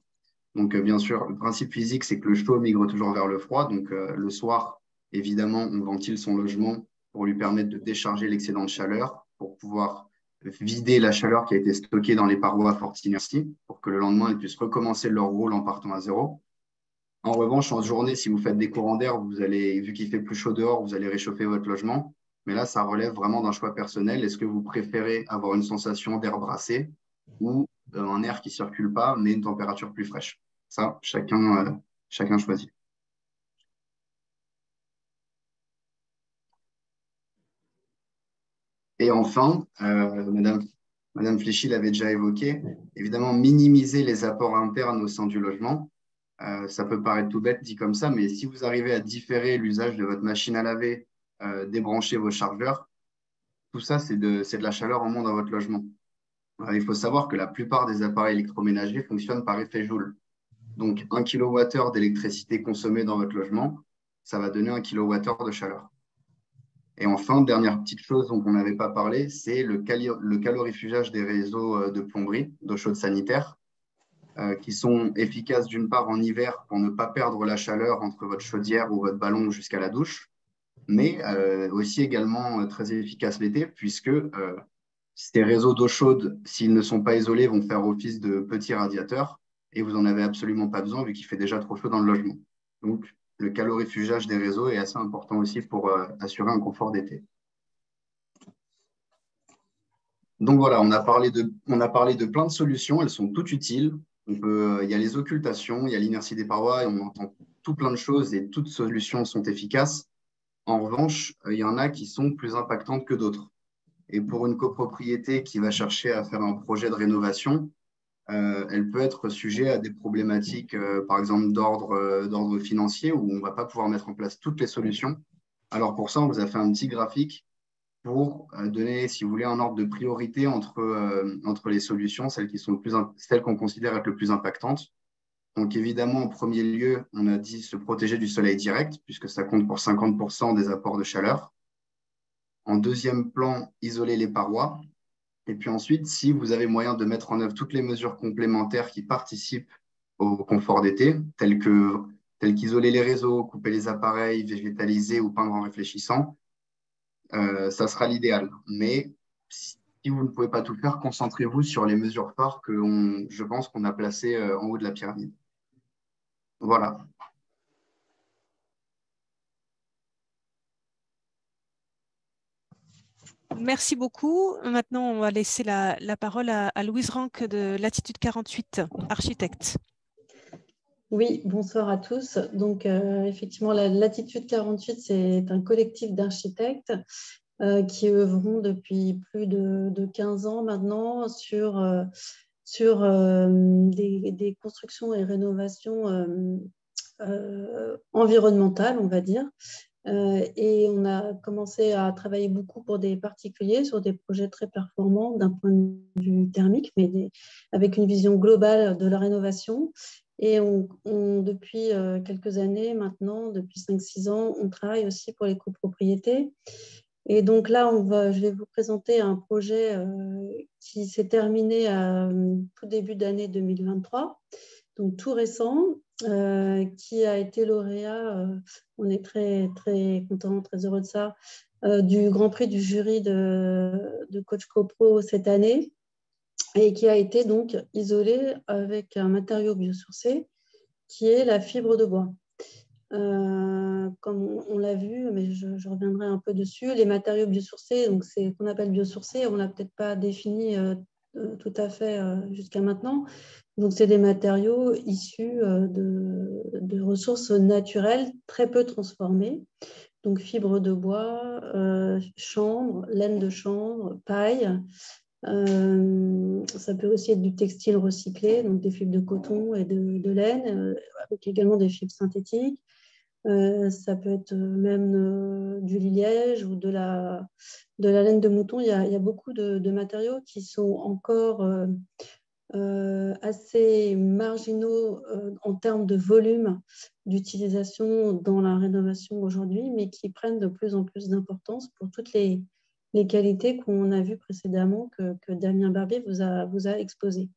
Donc, bien sûr, le principe physique, c'est que le chaud migre toujours vers le froid. Donc, le soir, évidemment, on ventile son logement pour lui permettre de décharger l'excédent de chaleur, pour pouvoir vider la chaleur qui a été stockée dans les parois à forte inertie, pour que le lendemain, elles puissent recommencer leur rôle en partant à zéro. En revanche, en journée, si vous faites des courants d'air, vu qu'il fait plus chaud dehors, vous allez réchauffer votre logement. Mais là, ça relève vraiment d'un choix personnel. Est-ce que vous préférez avoir une sensation d'air brassé ou un air qui ne circule pas, mais une température plus fraîche? Ça, chacun choisit. Et enfin, Madame Fléchy l'avait déjà évoqué, évidemment, minimiser les apports internes au sein du logement. Ça peut paraître tout bête dit comme ça, mais si vous arrivez à différer l'usage de votre machine à laver, débrancher vos chargeurs, tout ça, c'est de la chaleur en moins dans votre logement. Alors, il faut savoir que la plupart des appareils électroménagers fonctionnent par effet Joule. Donc, 1 kWh d'électricité consommée dans votre logement, ça va donner 1 kWh de chaleur. Et enfin, dernière petite chose dont on n'avait pas parlé, c'est le calorifugage des réseaux de plomberie, d'eau chaude sanitaire, qui sont efficaces d'une part en hiver pour ne pas perdre la chaleur entre votre chaudière ou votre ballon jusqu'à la douche, mais aussi également très efficaces l'été, puisque ces réseaux d'eau chaude, s'ils ne sont pas isolés, vont faire office de petits radiateurs et vous n'en avez absolument pas besoin vu qu'il fait déjà trop chaud dans le logement. Donc, le calorifugage des réseaux est assez important aussi pour assurer un confort d'été. Donc voilà, on a parlé de plein de solutions, elles sont toutes utiles. Il y a les occultations, il y a l'inertie des parois, et on entend tout plein de choses et toutes solutions sont efficaces. En revanche, il y en a qui sont plus impactantes que d'autres. Et pour une copropriété qui va chercher à faire un projet de rénovation, elle peut être sujet à des problématiques, par exemple d'ordre financier, où on ne va pas pouvoir mettre en place toutes les solutions. Alors pour ça, on vous a fait un petit graphique pour donner, si vous voulez, un ordre de priorité entre les solutions, celles qui sont celles qu'on considère être le plus impactantes. Donc évidemment, en premier lieu, on a dit se protéger du soleil direct, puisque ça compte pour 50% des apports de chaleur. En deuxième plan, isoler les parois. Et puis ensuite, si vous avez moyen de mettre en œuvre toutes les mesures complémentaires qui participent au confort d'été, telles qu'isoler les réseaux, couper les appareils, végétaliser ou peindre en réfléchissant, ça sera l'idéal. Mais si vous ne pouvez pas tout faire, concentrez-vous sur les mesures phares je pense qu'on a placées en haut de la pyramide. Voilà. Merci beaucoup. Maintenant, on va laisser la parole à Louise Ranck de Latitude 48, architecte. Oui, bonsoir à tous. Donc, effectivement, la Latitude 48, c'est un collectif d'architectes qui œuvront depuis plus de 15 ans maintenant sur des constructions et rénovations environnementales, on va dire. Et on a commencé à travailler beaucoup pour des particuliers sur des projets très performants d'un point de vue thermique, mais avec une vision globale de la rénovation. Et depuis quelques années maintenant, depuis 5-6 ans, on travaille aussi pour les copropriétés. Et donc là, je vais vous présenter un projet qui s'est terminé à tout début d'année 2023, donc tout récent, qui a été lauréat, on est très, très content, très heureux de ça, du Grand Prix du jury de Coach CoPro cette année, et qui a été donc isolé avec un matériau biosourcé qui est la fibre de bois. Comme on l'a vu, mais je reviendrai un peu dessus, les matériaux biosourcés, donc c'est qu'on appelle biosourcés, on ne l'a peut-être pas défini tout à fait jusqu'à maintenant. Donc c'est des matériaux issus de ressources naturelles très peu transformées. Donc fibre de bois, chanvre, laine de chanvre, paille. Ça peut aussi être du textile recyclé, donc des fibres de coton et de laine, avec également des fibres synthétiques. Ça peut être même du liège ou de la laine de mouton. Il y a beaucoup de matériaux qui sont encore assez marginaux en termes de volume d'utilisation dans la rénovation aujourd'hui, mais qui prennent de plus en plus d'importance pour toutes les qualités qu'on a vues précédemment que Damien Barbier vous a exposées.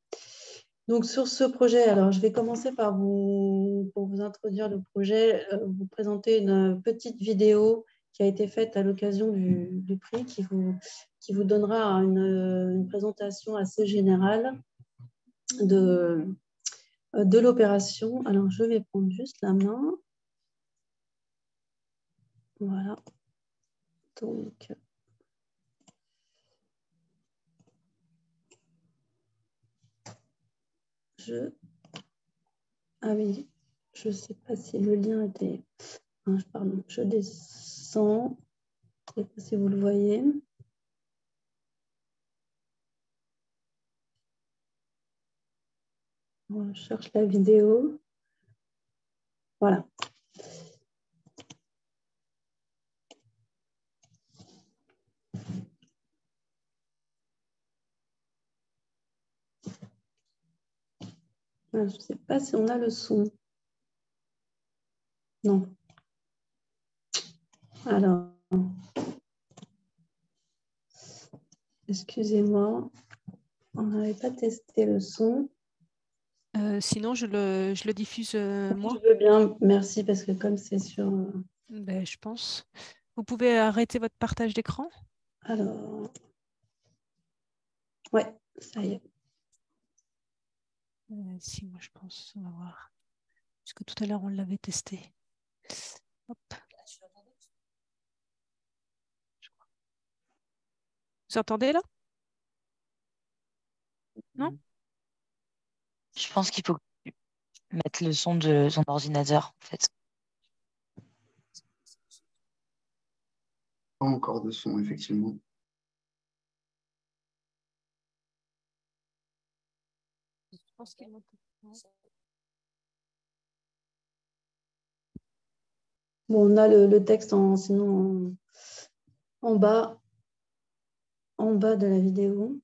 Donc, sur ce projet, alors je vais commencer pour vous introduire le projet, vous présenter une petite vidéo qui a été faite à l'occasion du prix qui vous donnera une présentation assez générale de l'opération. Alors, je vais prendre juste la main. Voilà. Donc, ah oui, je ne sais pas si le lien était... Pardon, je descends. Je ne sais pas si vous le voyez. On cherche la vidéo. Voilà. Je ne sais pas si on a le son. Non. Alors, excusez-moi, on n'avait pas testé le son. Sinon, je le diffuse moi. Je veux bien, merci, parce que comme c'est sur... Ben, je pense. Vous pouvez arrêter votre partage d'écran? Alors, ouais, ça y est. Si, moi je pense, on va voir. Parce que tout à l'heure, on l'avait testé. Hop. Vous entendez là? Non? Je pense qu'il faut mettre le son de son ordinateur, en fait. Pas encore de son, effectivement. Je pense qu'il m'entend. Bon, on a le texte sinon en bas de la vidéo.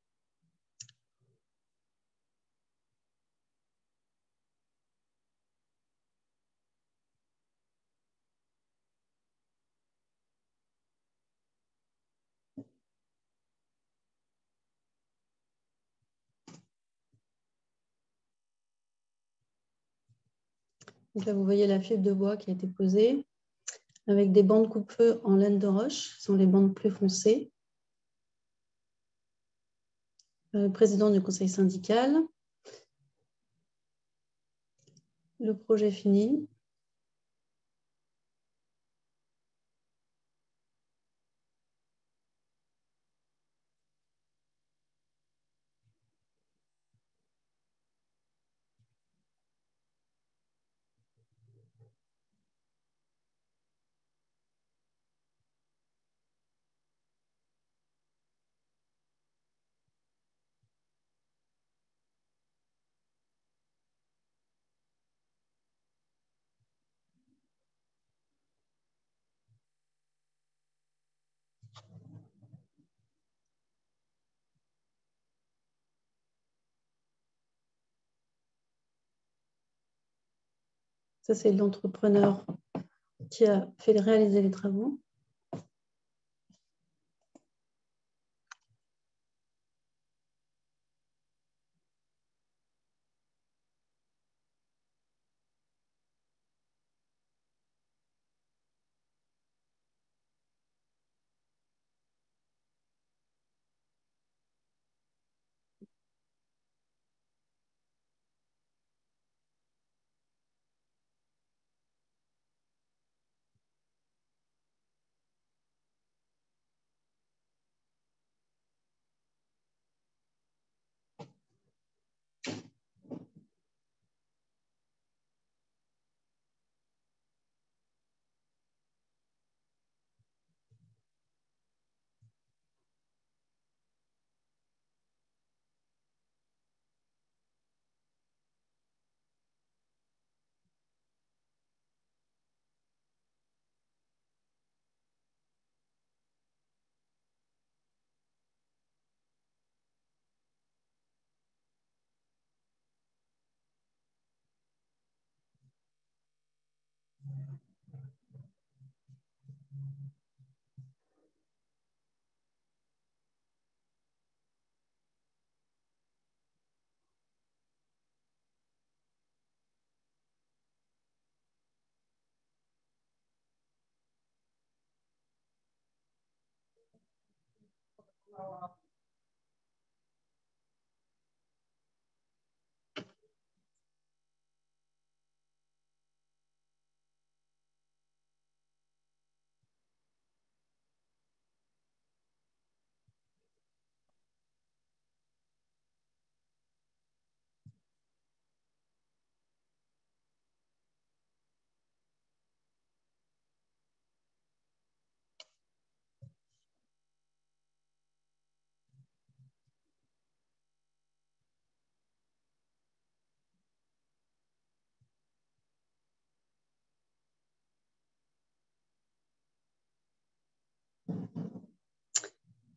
Donc là, vous voyez la fibre de bois qui a été posée avec des bandes coupe-feu en laine de roche. Ce sont les bandes plus foncées. Président du conseil syndical. Le projet fini. Ça, c'est l'entrepreneur qui a fait réaliser les travaux.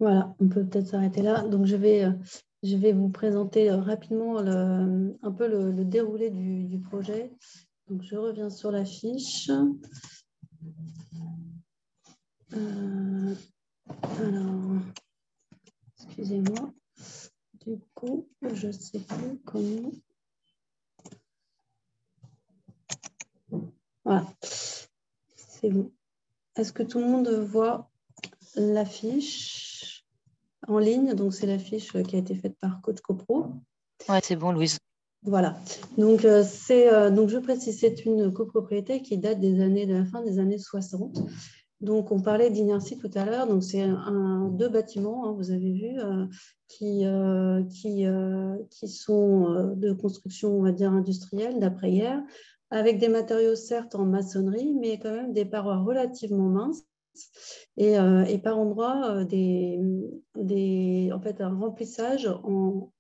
Voilà, on peut peut-être s'arrêter là. Donc, je vais vous présenter rapidement un peu le déroulé du projet. Donc, je reviens sur la fiche. Alors, excusez-moi. Du coup, je ne sais plus comment. Voilà, c'est bon. Est-ce que tout le monde voit la fiche en ligne? Donc, c'est la fiche qui a été faite par Coach CoPro. Ouais, c'est bon, Louise. Voilà. Donc, donc, je précise, c'est une copropriété qui date de la fin des années 60. Donc, on parlait d'inertie tout à l'heure. Donc, c'est deux bâtiments, vous avez vu, qui sont de construction, on va dire, industrielle, d'après-guerre, avec des matériaux, certes, en maçonnerie, mais quand même des parois relativement minces. Et par endroits, en fait, un remplissage en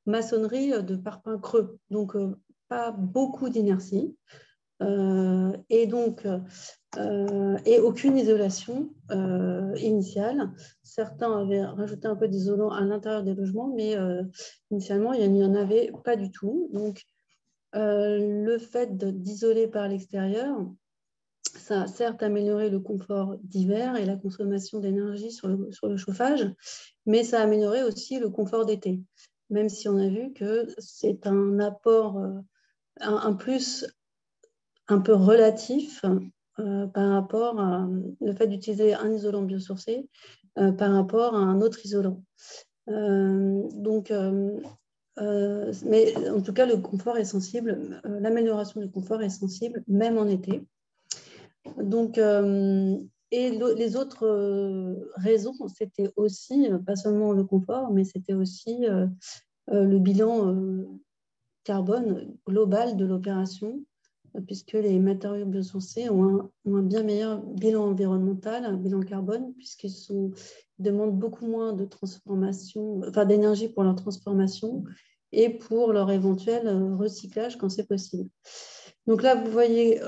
maçonnerie de parpaings creux. Donc, pas beaucoup d'inertie. et donc et aucune isolation initiale. Certains avaient rajouté un peu d'isolant à l'intérieur des logements, mais initialement, il n'y en avait pas du tout. Donc, le fait d'isoler par l'extérieur, ça a certes amélioré le confort d'hiver et la consommation d'énergie sur le chauffage, mais ça a amélioré aussi le confort d'été, même si on a vu que c'est un apport, un plus un peu relatif par rapport à le fait d'utiliser un isolant biosourcé par rapport à un autre isolant. Mais en tout cas, le confort est sensible, l'amélioration du confort est sensible, même en été. Donc, et les autres raisons, c'était aussi, pas seulement le confort, mais c'était aussi le bilan carbone global de l'opération, puisque les matériaux biosourcés ont un bien meilleur bilan environnemental, un bilan carbone, puisqu'ils demandent beaucoup moins de transformation, enfin d'énergie pour leur transformation et pour leur éventuel recyclage quand c'est possible. Donc là, vous voyez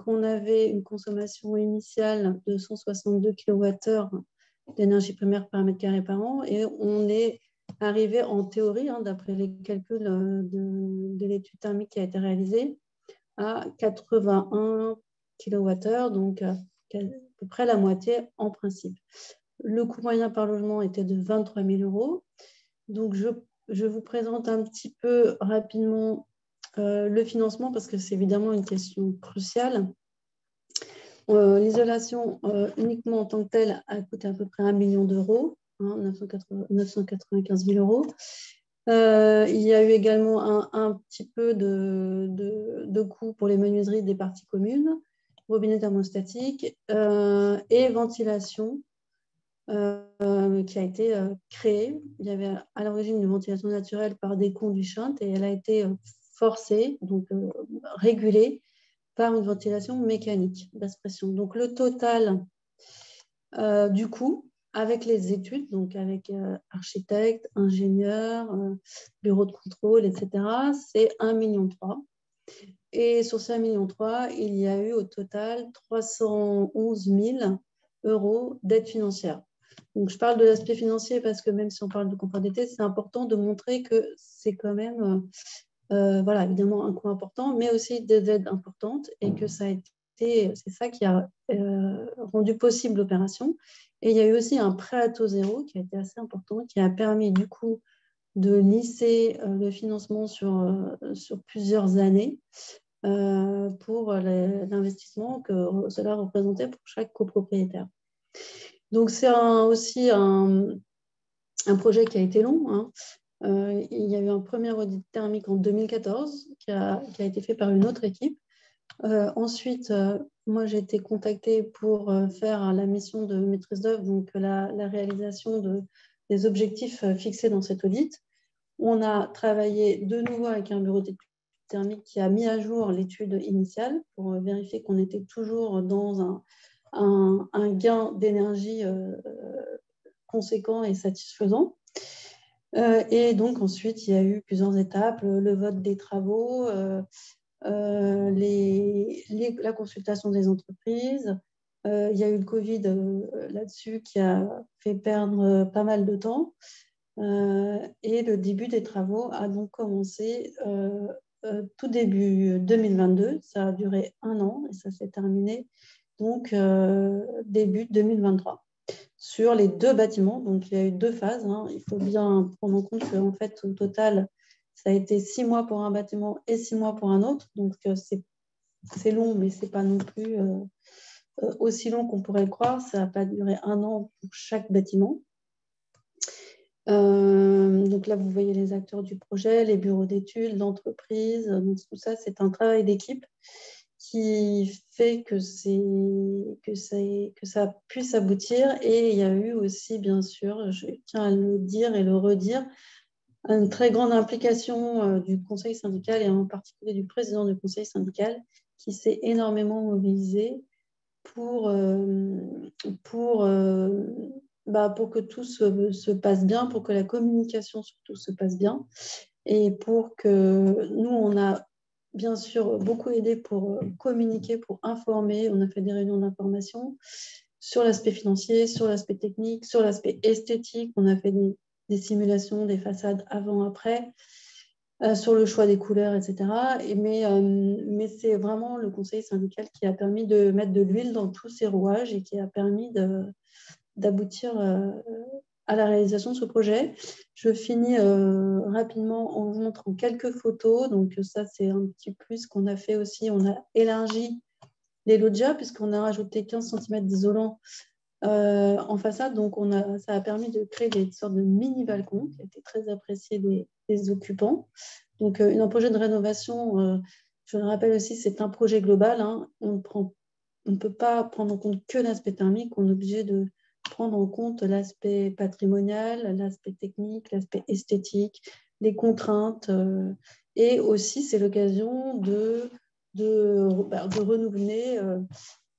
qu'on avait une consommation initiale de 162 kWh d'énergie primaire par mètre carré par an, et on est arrivé en théorie, d'après les calculs de l'étude thermique qui a été réalisée, à 81 kWh, donc à peu près la moitié en principe. Le coût moyen par logement était de 23 000 €. Donc, je vous présente un petit peu rapidement le financement, parce que c'est évidemment une question cruciale. L'isolation uniquement en tant que telle a coûté à peu près 1 million €, 995 000 €. Il y a eu également un petit peu de coûts pour les menuiseries des parties communes, robinet thermostatique et ventilation qui a été créée. Il y avait à l'origine une ventilation naturelle par des conduits Shunt, et elle a été forcée, donc régulée par une ventilation mécanique basse pression. Donc le total du coût, avec les études, donc avec architecte, ingénieur, bureau de contrôle, etc., c'est 1,3 million. Et sur ces 1,3 million, il y a eu au total 311 000 € d'aide financière. Donc, je parle de l'aspect financier parce que même si on parle de confort d'été, c'est important de montrer que c'est quand même, voilà, évidemment un coût important, mais aussi des aides importantes, et que ça a été, c'est ça qui a rendu possible l'opération. Et il y a eu aussi un prêt à taux zéro qui a été assez important, qui a permis du coup de lisser le financement sur plusieurs années pour l'investissement que cela représentait pour chaque copropriétaire. Donc, c'est aussi un projet qui a été long. Il y a eu un premier audit thermique en 2014 qui a été fait par une autre équipe. Ensuite, moi, j'ai été contactée pour faire la mission de maîtrise d'œuvre, donc la réalisation des objectifs fixés dans cet audit. On a travaillé de nouveau avec un bureau d'études thermiques qui a mis à jour l'étude initiale pour vérifier qu'on était toujours dans un gain d'énergie conséquent et satisfaisant. Et donc ensuite, il y a eu plusieurs étapes, le vote des travaux, la consultation des entreprises. Il y a eu le Covid là-dessus qui a fait perdre pas mal de temps. Et le début des travaux a donc commencé tout début 2022. Ça a duré 1 an et ça s'est terminé donc début 2023 sur les 2 bâtiments. Donc, il y a eu 2 phases. Il faut bien prendre en compte qu'en fait, au total, ça a été 6 mois pour un bâtiment et 6 mois pour un autre. Donc, c'est long, mais ce n'est pas non plus aussi long qu'on pourrait le croire. Ça n'a pas duré 1 an pour chaque bâtiment. Donc là, vous voyez les acteurs du projet, les bureaux d'études, l'entreprise. Donc, tout ça, c'est un travail d'équipe qui fait que ça puisse aboutir. Et il y a eu aussi, bien sûr, je tiens à le dire et le redire, une très grande implication du conseil syndical, et en particulier du président du conseil syndical, qui s'est énormément mobilisé pour que tout se passe bien, pour que la communication surtout se passe bien, et pour que nous, on a bien sûr beaucoup aidé pour communiquer, pour informer. On a fait des réunions d'information sur l'aspect financier, sur l'aspect technique, sur l'aspect esthétique. On a fait des simulations des façades avant-après, sur le choix des couleurs, etc. Mais c'est vraiment le conseil syndical qui a permis de mettre de l'huile dans tous ces rouages et qui a permis d'aboutir à la réalisation de ce projet. Je finis rapidement en vous montrant quelques photos. Donc ça, c'est un petit plus qu'on a fait aussi. On a élargi les loggias puisqu'on a rajouté 15 cm d'isolant en façade. Donc ça a permis de créer des sortes de mini-balcons qui a été très apprécié des occupants. Donc un projet de rénovation, je le rappelle aussi, c'est un projet global. Hein. On ne peut pas prendre en compte que l'aspect thermique. On est obligé de prendre en compte l'aspect patrimonial, l'aspect technique, l'aspect esthétique, les contraintes. Et aussi, c'est l'occasion de renouveler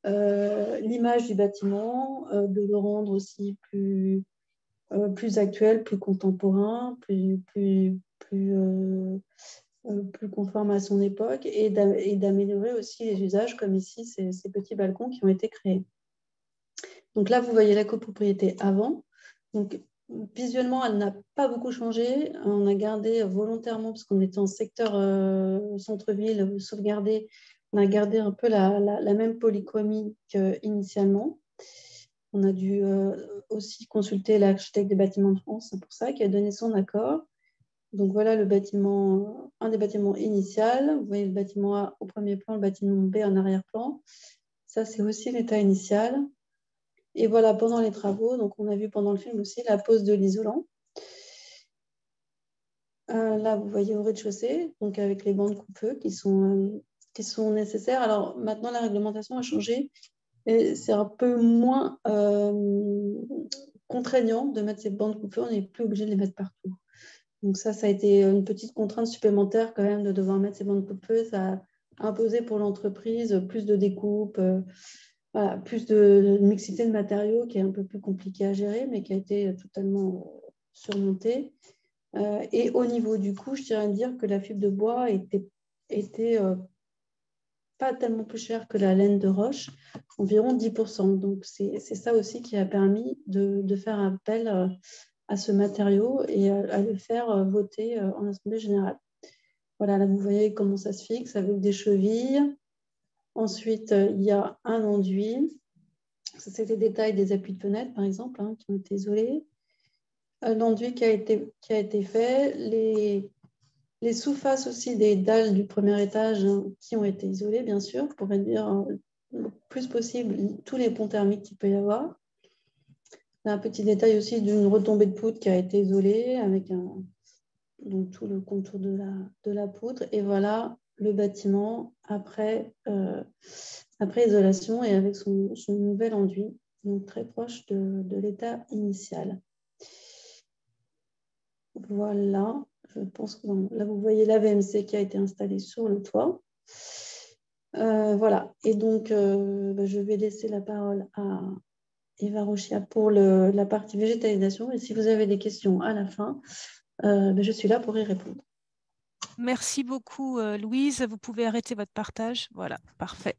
l'image du bâtiment, de le rendre aussi plus actuel, plus contemporain, plus conforme à son époque et d'améliorer aussi les usages, comme ici, ces petits balcons qui ont été créés. Donc là, vous voyez la copropriété avant. Donc, visuellement, elle n'a pas beaucoup changé. On a gardé volontairement, parce qu'on était en secteur centre-ville sauvegardé, on a gardé un peu la même polychromie qu'initialement. On a dû aussi consulter l'architecte des bâtiments de France, c'est pour ça, qui a donné son accord. Donc voilà le bâtiment, un des bâtiments initial. Vous voyez le bâtiment A au premier plan, le bâtiment B en arrière-plan. Ça, c'est aussi l'état initial. Et voilà, pendant les travaux, donc on a vu pendant le film aussi la pose de l'isolant. Là, vous voyez au rez-de-chaussée, donc avec les bancs de coupe-feu qui sont nécessaires. Alors maintenant, la réglementation a changé. Et c'est un peu moins contraignant de mettre ces bancs de coupe-feu. On n'est plus obligé de les mettre partout. Donc ça a été une petite contrainte supplémentaire quand même de devoir mettre ces bancs de coupe-feu. Ça a imposé pour l'entreprise plus de découpe, voilà, plus de mixité de matériaux qui est un peu plus compliqué à gérer, mais qui a été totalement surmonté. Et au niveau du coût, je tiens à dire que la fibre de bois était pas tellement plus chère que la laine de roche, environ 10%. Donc c'est ça aussi qui a permis de faire appel à ce matériau et à le faire voter en Assemblée générale. Voilà, là vous voyez comment ça se fixe avec des chevilles. Ensuite, il y a un enduit. Ça, c'est les détails des appuis de fenêtre, par exemple, hein, qui ont été isolés. L'enduit qui a été fait. Les sous-faces aussi des dalles du premier étage hein, qui ont été isolées, bien sûr, pour réduire le plus possible tous les ponts thermiques qu'il peut y avoir. Là, un petit détail aussi d'une retombée de poutre qui a été isolée avec donc tout le contour de la poutre. Et voilà le bâtiment après isolation et avec son nouvel enduit, donc très proche de l'état initial. Voilà, je pense que là vous voyez la VMC qui a été installée sur le toit. Voilà, et donc je vais laisser la parole à Eva Rochia pour la partie végétalisation. Et si vous avez des questions à la fin, je suis là pour y répondre. Merci beaucoup, Louise. Vous pouvez arrêter votre partage. Voilà, parfait.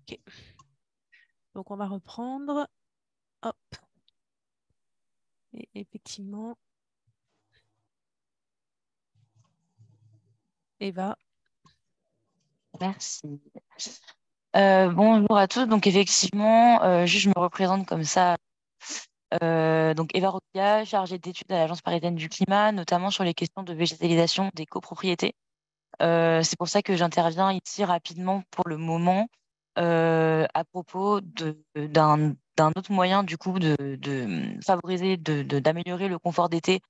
Okay. Donc, on va reprendre. Hop. Et effectivement, Eva. Merci. Bonjour à tous. Donc, effectivement, je me représente comme ça. Donc, Eva Roquia, chargée d'études à l'Agence parisienne du climat, notamment sur les questions de végétalisation des copropriétés. C'est pour ça que j'interviens ici rapidement pour le moment à propos d'un autre moyen du coup de favoriser, d'améliorer le confort d'été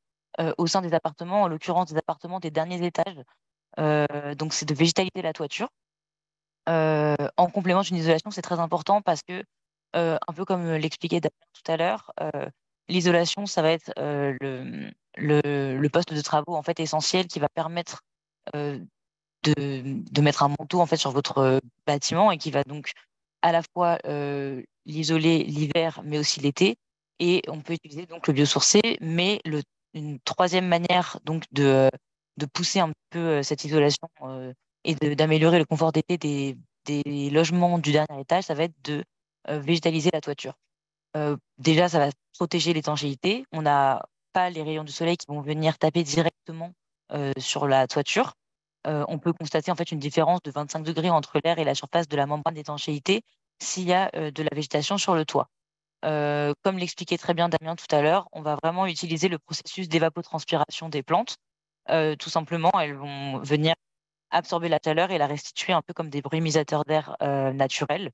au sein des appartements, en l'occurrence des appartements des derniers étages. Donc, c'est de végétaliser la toiture. En complément d'une isolation, c'est très important parce que, un peu comme l'expliquait Damien tout à l'heure, l'isolation, ça va être le poste de travaux en fait essentiel qui va permettre de mettre un manteau en fait sur votre bâtiment et qui va donc à la fois l'isoler l'hiver mais aussi l'été. Et on peut utiliser donc le biosourcé, mais une troisième manière donc de pousser un peu cette isolation et d'améliorer le confort d'été des logements du dernier étage, ça va être de végétaliser la toiture. Déjà, ça va protéger l'étanchéité. On n'a pas les rayons du soleil qui vont venir taper directement sur la toiture. On peut constater en fait une différence de 25 degrés entre l'air et la surface de la membrane d'étanchéité s'il y a de la végétation sur le toit. Comme l'expliquait très bien Damien tout à l'heure, on va vraiment utiliser le processus d'évapotranspiration des plantes. Tout simplement, elles vont venir absorber la chaleur et la restituer un peu comme des brumisateurs d'air naturels.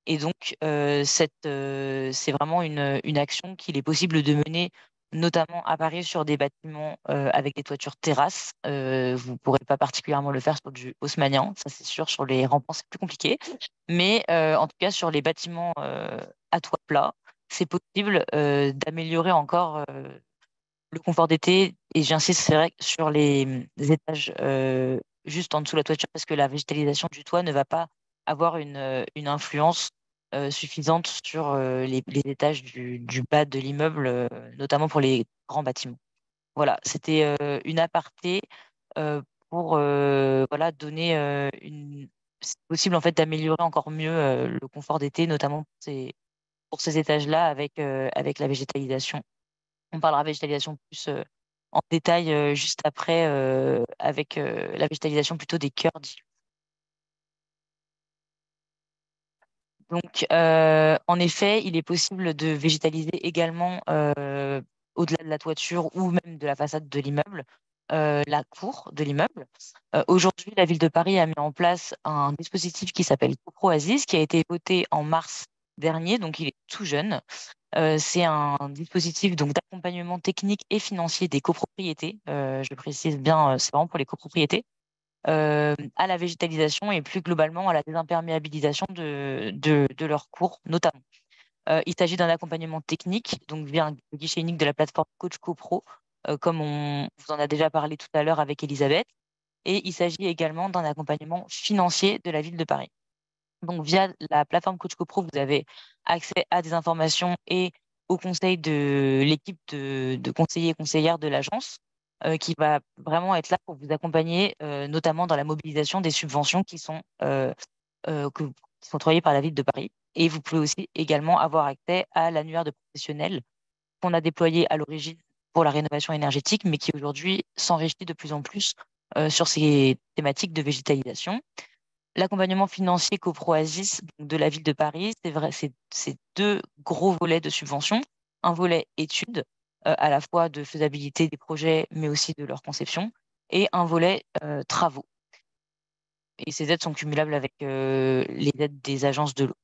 Et donc, c'est vraiment une action qu'il est possible de mener, notamment à Paris sur des bâtiments avec des toitures terrasses. Vous ne pourrez pas particulièrement le faire sur du haussmannien, ça c'est sûr. Sur les rampants, c'est plus compliqué. Mais en tout cas, sur les bâtiments à toit plat, c'est possible d'améliorer encore le confort d'été. Et j'insiste, c'est vrai, sur les étages juste en dessous de la toiture, parce que la végétalisation du toit ne va pas avoir une influence suffisante sur les étages du bas de l'immeuble, notamment pour les grands bâtiments. Voilà, c'était une aparté pour voilà, donner une. C'est possible en fait d'améliorer encore mieux le confort d'été, notamment pour ces étages-là avec la végétalisation. On parlera végétalisation plus en détail juste après avec la végétalisation plutôt des cœurs d'îlots. Donc, en effet, il est possible de végétaliser également au-delà de la toiture ou même de la façade de l'immeuble, la cour de l'immeuble. Aujourd'hui, la ville de Paris a mis en place un dispositif qui s'appelle CoProASIS, qui a été voté en mars dernier, donc il est tout jeune. C'est un dispositif donc d'accompagnement technique et financier des copropriétés. Je précise bien, c'est vraiment pour les copropriétés, à la végétalisation et plus globalement à la désimperméabilisation de leurs cours, notamment. Il s'agit d'un accompagnement technique, donc via un guichet unique de la plateforme Coach CoPro, comme on vous en a déjà parlé tout à l'heure avec Elisabeth. Et il s'agit également d'un accompagnement financier de la ville de Paris. Donc, via la plateforme Coach CoPro, vous avez accès à des informations et au conseil de l'équipe de conseillers et conseillères de l'agence, qui va vraiment être là pour vous accompagner, notamment dans la mobilisation des subventions qui sont octroyées par la ville de Paris. Et vous pouvez aussi également avoir accès à l'annuaire de professionnels qu'on a déployé à l'origine pour la rénovation énergétique, mais qui aujourd'hui s'enrichit de plus en plus sur ces thématiques de végétalisation. L'accompagnement financier CoProASIS de la ville de Paris, c'est vrai, c'est deux gros volets de subvention. Un volet études, à la fois de faisabilité des projets, mais aussi de leur conception, et un volet travaux. Et ces aides sont cumulables avec les aides des agences de l'eau.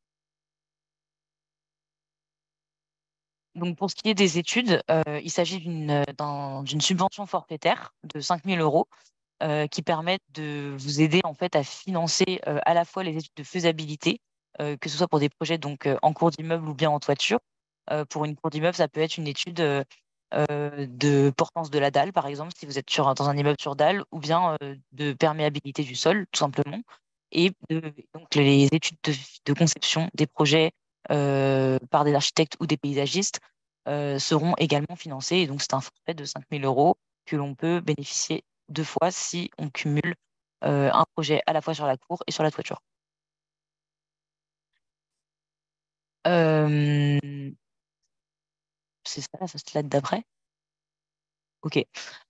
Donc, pour ce qui est des études, il s'agit d'une subvention forfaitaire de 5 000 euros qui permettent de vous aider en fait à financer à la fois les études de faisabilité, que ce soit pour des projets donc en cours d'immeuble ou bien en toiture. Pour une cour d'immeuble, ça peut être une étude de portance de la dalle, par exemple, si vous êtes dans un immeuble sur dalle, ou bien de perméabilité du sol, tout simplement. Et donc les études de conception des projets par des architectes ou des paysagistes seront également financées. Et donc, c'est un forfait de 5 000 euros que l'on peut bénéficier deux fois si on cumule un projet à la fois sur la cour et sur la toiture. C'est ça, la slide d'après. Ok.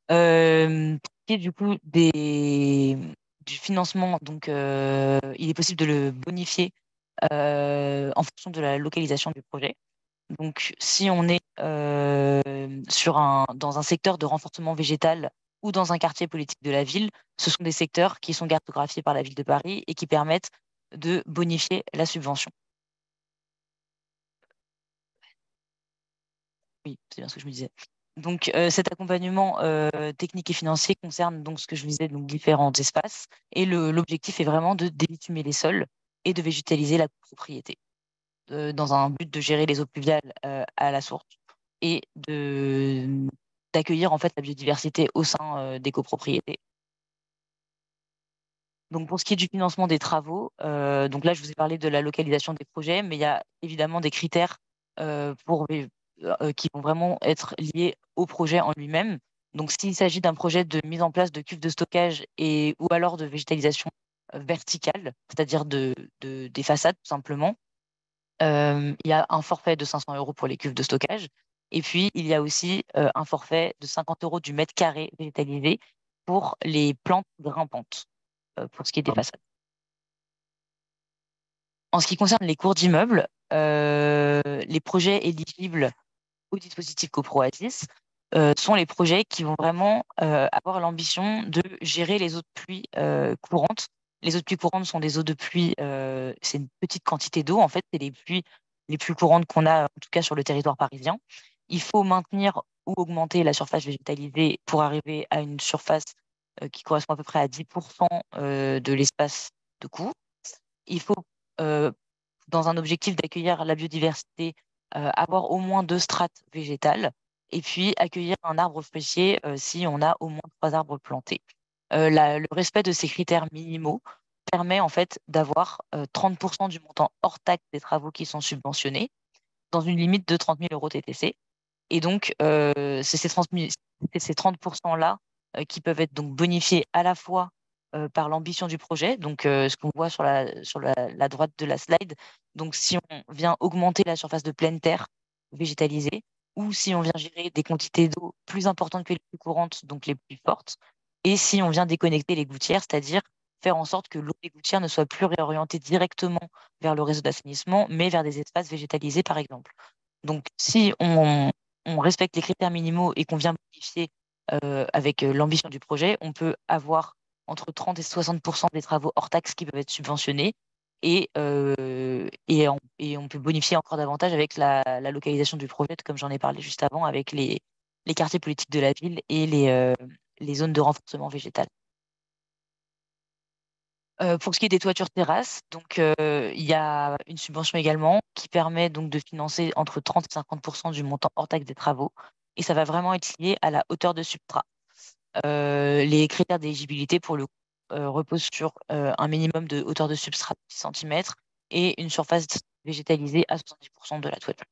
Pour ce qui est du coup du financement, donc il est possible de le bonifier en fonction de la localisation du projet. Donc, si on est dans un secteur de renforcement végétal ou dans un quartier politique de la ville, ce sont des secteurs qui sont cartographiés par la ville de Paris et qui permettent de bonifier la subvention. Oui, c'est bien ce que je me disais. Donc, cet accompagnement technique et financier concerne donc ce que je vous disais, donc différents espaces. Et l'objectif est vraiment de débitumer les sols et de végétaliser la propriété dans un but de gérer les eaux pluviales à la source et d'accueillir en fait la biodiversité au sein des copropriétés. Donc pour ce qui est du financement des travaux, donc là je vous ai parlé de la localisation des projets, mais il y a évidemment des critères qui vont vraiment être liés au projet en lui-même. Donc, s'il s'agit d'un projet de mise en place de cuves de stockage ou alors de végétalisation verticale, c'est-à-dire des façades tout simplement, il y a un forfait de 500 € pour les cuves de stockage. Et puis, il y a aussi un forfait de 50 € du mètre carré végétalisé pour les plantes grimpantes, pour ce qui est des façades. En ce qui concerne les cours d'immeubles, les projets éligibles au dispositif CoProASIS sont les projets qui vont vraiment avoir l'ambition de gérer les eaux de pluie courantes. Les eaux de pluie courantes sont des eaux de pluie, c'est une petite quantité d'eau, en fait, c'est les pluies les plus courantes qu'on a, en tout cas sur le territoire parisien. Il faut maintenir ou augmenter la surface végétalisée pour arriver à une surface qui correspond à peu près à 10% de l'espace de cours. Il faut, dans un objectif d'accueillir la biodiversité, avoir au moins 2 strates végétales et puis accueillir un arbre fruitier si on a au moins 3 arbres plantés. Le respect de ces critères minimaux permet en fait d'avoir 30% du montant hors taxe des travaux qui sont subventionnés dans une limite de 30 000 € TTC. Et donc, c'est ces 30%-là qui peuvent être donc bonifiés à la fois par l'ambition du projet, donc ce qu'on voit sur la droite de la slide. Donc, si on vient augmenter la surface de pleine terre végétalisée, ou si on vient gérer des quantités d'eau plus importantes que les plus courantes, donc les plus fortes, et si on vient déconnecter les gouttières, c'est-à-dire faire en sorte que l'eau des gouttières ne soit plus réorientée directement vers le réseau d'assainissement, mais vers des espaces végétalisés, par exemple. Donc, si on respecte les critères minimaux et qu'on vient modifier avec l'ambition du projet, on peut avoir entre 30 et 60% des travaux hors taxes qui peuvent être subventionnés et on peut bonifier encore davantage avec la localisation du projet, comme j'en ai parlé juste avant, avec les quartiers politiques de la ville et les zones de renforcement végétal. Pour ce qui est des toitures terrasses, donc il y a une subvention également qui permet donc de financer entre 30 et 50% du montant hors taxe des travaux, et ça va vraiment être lié à la hauteur de substrat. Les critères d'éligibilité pour le coup reposent sur un minimum de hauteur de substrat de 10 cm et une surface végétalisée à 70% de la toiture.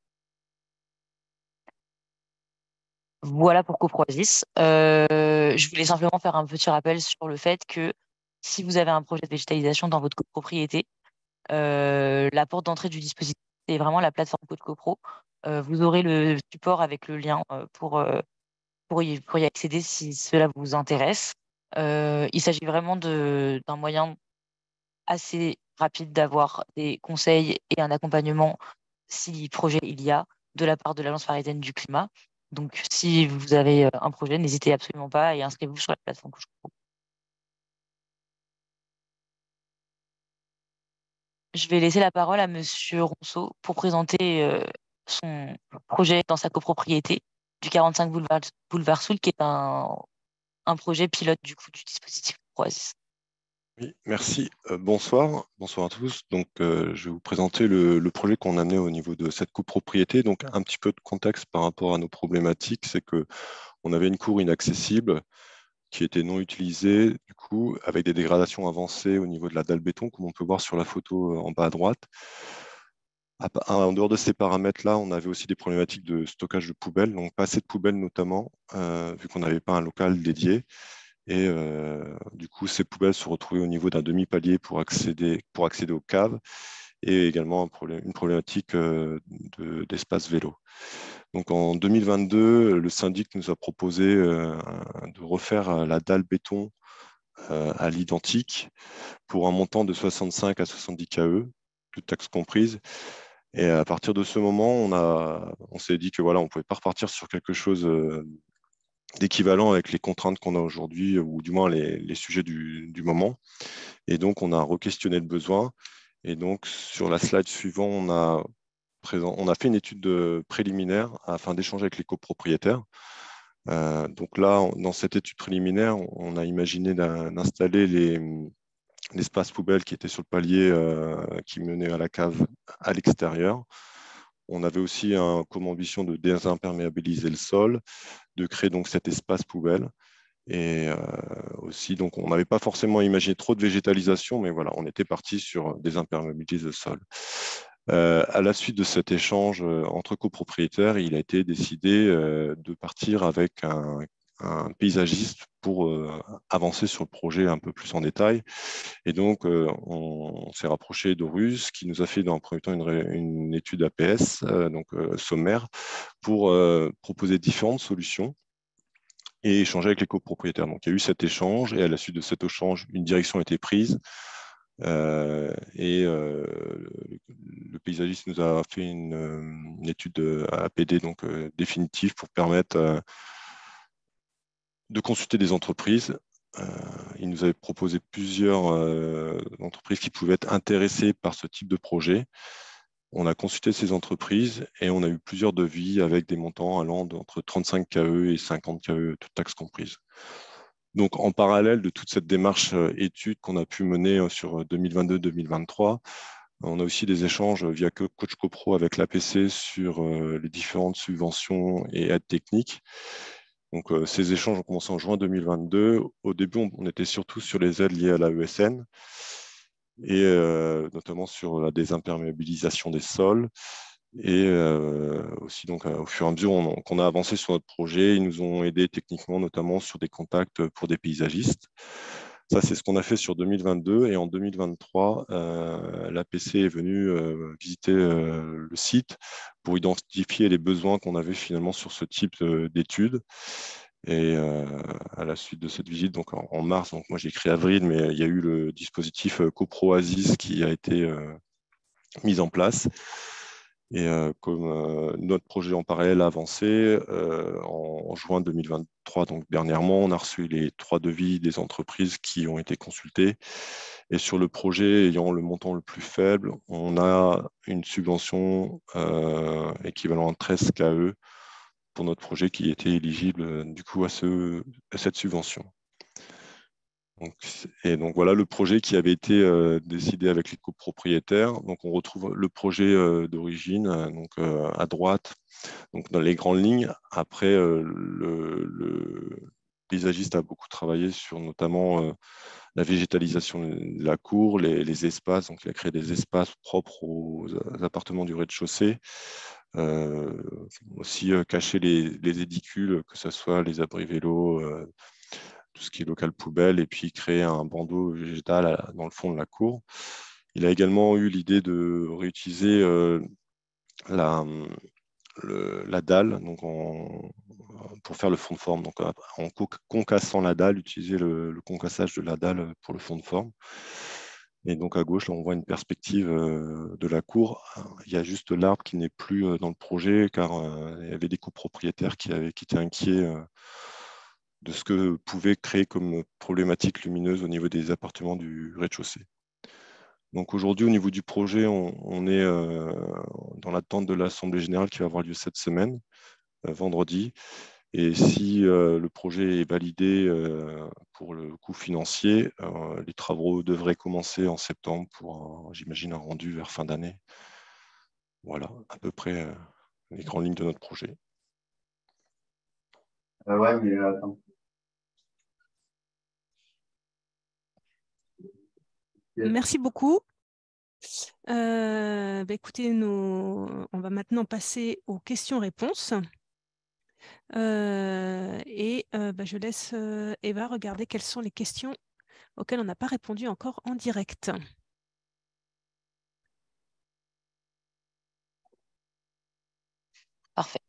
Voilà pour CoProASIS. Je voulais simplement faire un petit rappel sur le fait que si vous avez un projet de végétalisation dans votre copropriété, la porte d'entrée du dispositif, c'est vraiment la plateforme Code CoPro. Vous aurez le support avec le lien pour y accéder si cela vous intéresse. Il s'agit vraiment d'un moyen assez rapide d'avoir des conseils et un accompagnement si projet il y a de la part de l'Agence parisienne du climat. Donc, si vous avez un projet, n'hésitez absolument pas et inscrivez-vous sur la plateforme que je propose. Je vais laisser la parole à Monsieur Ronceau pour présenter son projet dans sa copropriété du 45 boulevard Soul, qui est un projet pilote du coup du dispositif CoProASIS. Oui, merci. Bonsoir à tous. Donc, je vais vous présenter le projet qu'on a amené au niveau de cette copropriété. Donc, un petit peu de contexte par rapport à nos problématiques, c'est que on avait une cour inaccessible qui était non utilisée, du coup, avec des dégradations avancées au niveau de la dalle béton, comme on peut voir sur la photo en bas à droite. En dehors de ces paramètres-là, on avait aussi des problématiques de stockage de poubelles, donc pas assez de poubelles notamment, vu qu'on n'avait pas un local dédié. Et du coup, ces poubelles se retrouvaient au niveau d'un demi-palier pour accéder aux caves, et également une problématique d'espace vélo. Donc en 2022, le syndic nous a proposé de refaire la dalle béton à l'identique pour un montant de 65 à 70 KE, toutes taxes comprises. Et à partir de ce moment, on s'est dit que voilà, on ne pouvait pas repartir sur quelque chose d'équivalent avec les contraintes qu'on a aujourd'hui, ou du moins les sujets du moment. Et donc, on a re-questionné le besoin. Et donc, sur la slide suivante, on a fait une étude préliminaire afin d'échanger avec les copropriétaires. Donc là, dans cette étude préliminaire, on a imaginé d'installer l'espace poubelle qui était sur le palier qui menait à la cave à l'extérieur. On avait aussi comme ambition de désimperméabiliser le sol, de créer donc cet espace poubelle. Et aussi, donc, on n'avait pas forcément imaginé trop de végétalisation, mais voilà, on était parti sur désimperméabiliser le sol. À la suite de cet échange entre copropriétaires, il a été décidé de partir avec un paysagiste pour avancer sur le projet un peu plus en détail. Et donc, on s'est rapproché d'Horus, qui nous a fait dans un premier temps une étude APS, sommaire, pour proposer différentes solutions et échanger avec les copropriétaires. Donc, il y a eu cet échange, et à la suite de cet échange, une direction a été prise. Le paysagiste nous a fait une étude APD donc, définitive pour permettre de consulter des entreprises. Il nous avait proposé plusieurs entreprises qui pouvaient être intéressées par ce type de projet. On a consulté ces entreprises et on a eu plusieurs devis avec des montants allant entre 35 KE et 50 KE, toutes taxes comprises. Donc, en parallèle de toute cette démarche étude qu'on a pu mener sur 2022-2023, on a aussi des échanges via Coach CoPro avec l'APC sur les différentes subventions et aides techniques. Donc, ces échanges ont commencé en juin 2022. Au début, on était surtout sur les aides liées à la ESN et notamment sur la désimperméabilisation des sols. Et aussi, donc, au fur et à mesure qu'on a avancé sur notre projet, ils nous ont aidés techniquement, notamment sur des contacts pour des paysagistes. Ça, c'est ce qu'on a fait sur 2022. Et en 2023, l'APC est venue visiter le site pour identifier les besoins qu'on avait finalement sur ce type d'études. Et à la suite de cette visite, donc en mars, donc moi j'ai écrit avril, mais il y a eu le dispositif CoPro-Asis qui a été mis en place. Et comme notre projet en parallèle a avancé, en juin 2023, donc dernièrement, on a reçu les 3 devis des entreprises qui ont été consultées. Et sur le projet ayant le montant le plus faible, on a une subvention équivalent à 13 KE pour notre projet qui était éligible du coup à cette subvention. Donc voilà le projet qui avait été décidé avec les copropriétaires. Donc on retrouve le projet d'origine à droite, donc dans les grandes lignes. Après, le paysagiste a beaucoup travaillé sur notamment la végétalisation de la cour, les espaces. Donc il a créé des espaces propres aux appartements du rez-de-chaussée. Aussi cacher les édicules, que ce soit les abris vélos, tout ce qui est local poubelle, et puis créer un bandeau végétal dans le fond de la cour. Il a également eu l'idée de réutiliser la dalle donc pour faire le fond de forme. Donc en concassant la dalle, utiliser le concassage de la dalle pour le fond de forme. Et donc à gauche, là, on voit une perspective de la cour. Il y a juste l'arbre qui n'est plus dans le projet car il y avait des copropriétaires qui étaient inquiets de ce que pouvait créer comme problématique lumineuse au niveau des appartements du rez-de-chaussée. Donc aujourd'hui, au niveau du projet, on est dans l'attente de l'Assemblée générale qui va avoir lieu cette semaine, vendredi. Et si le projet est validé pour le coût financier, les travaux devraient commencer en septembre pour, j'imagine, un rendu vers fin d'année. Voilà, à peu près les grandes lignes de notre projet. Ouais, mais attends. Merci beaucoup. Écoutez, on va maintenant passer aux questions-réponses. Je laisse Eva regarder quelles sont les questions auxquelles on n'a pas répondu encore en direct. Parfait.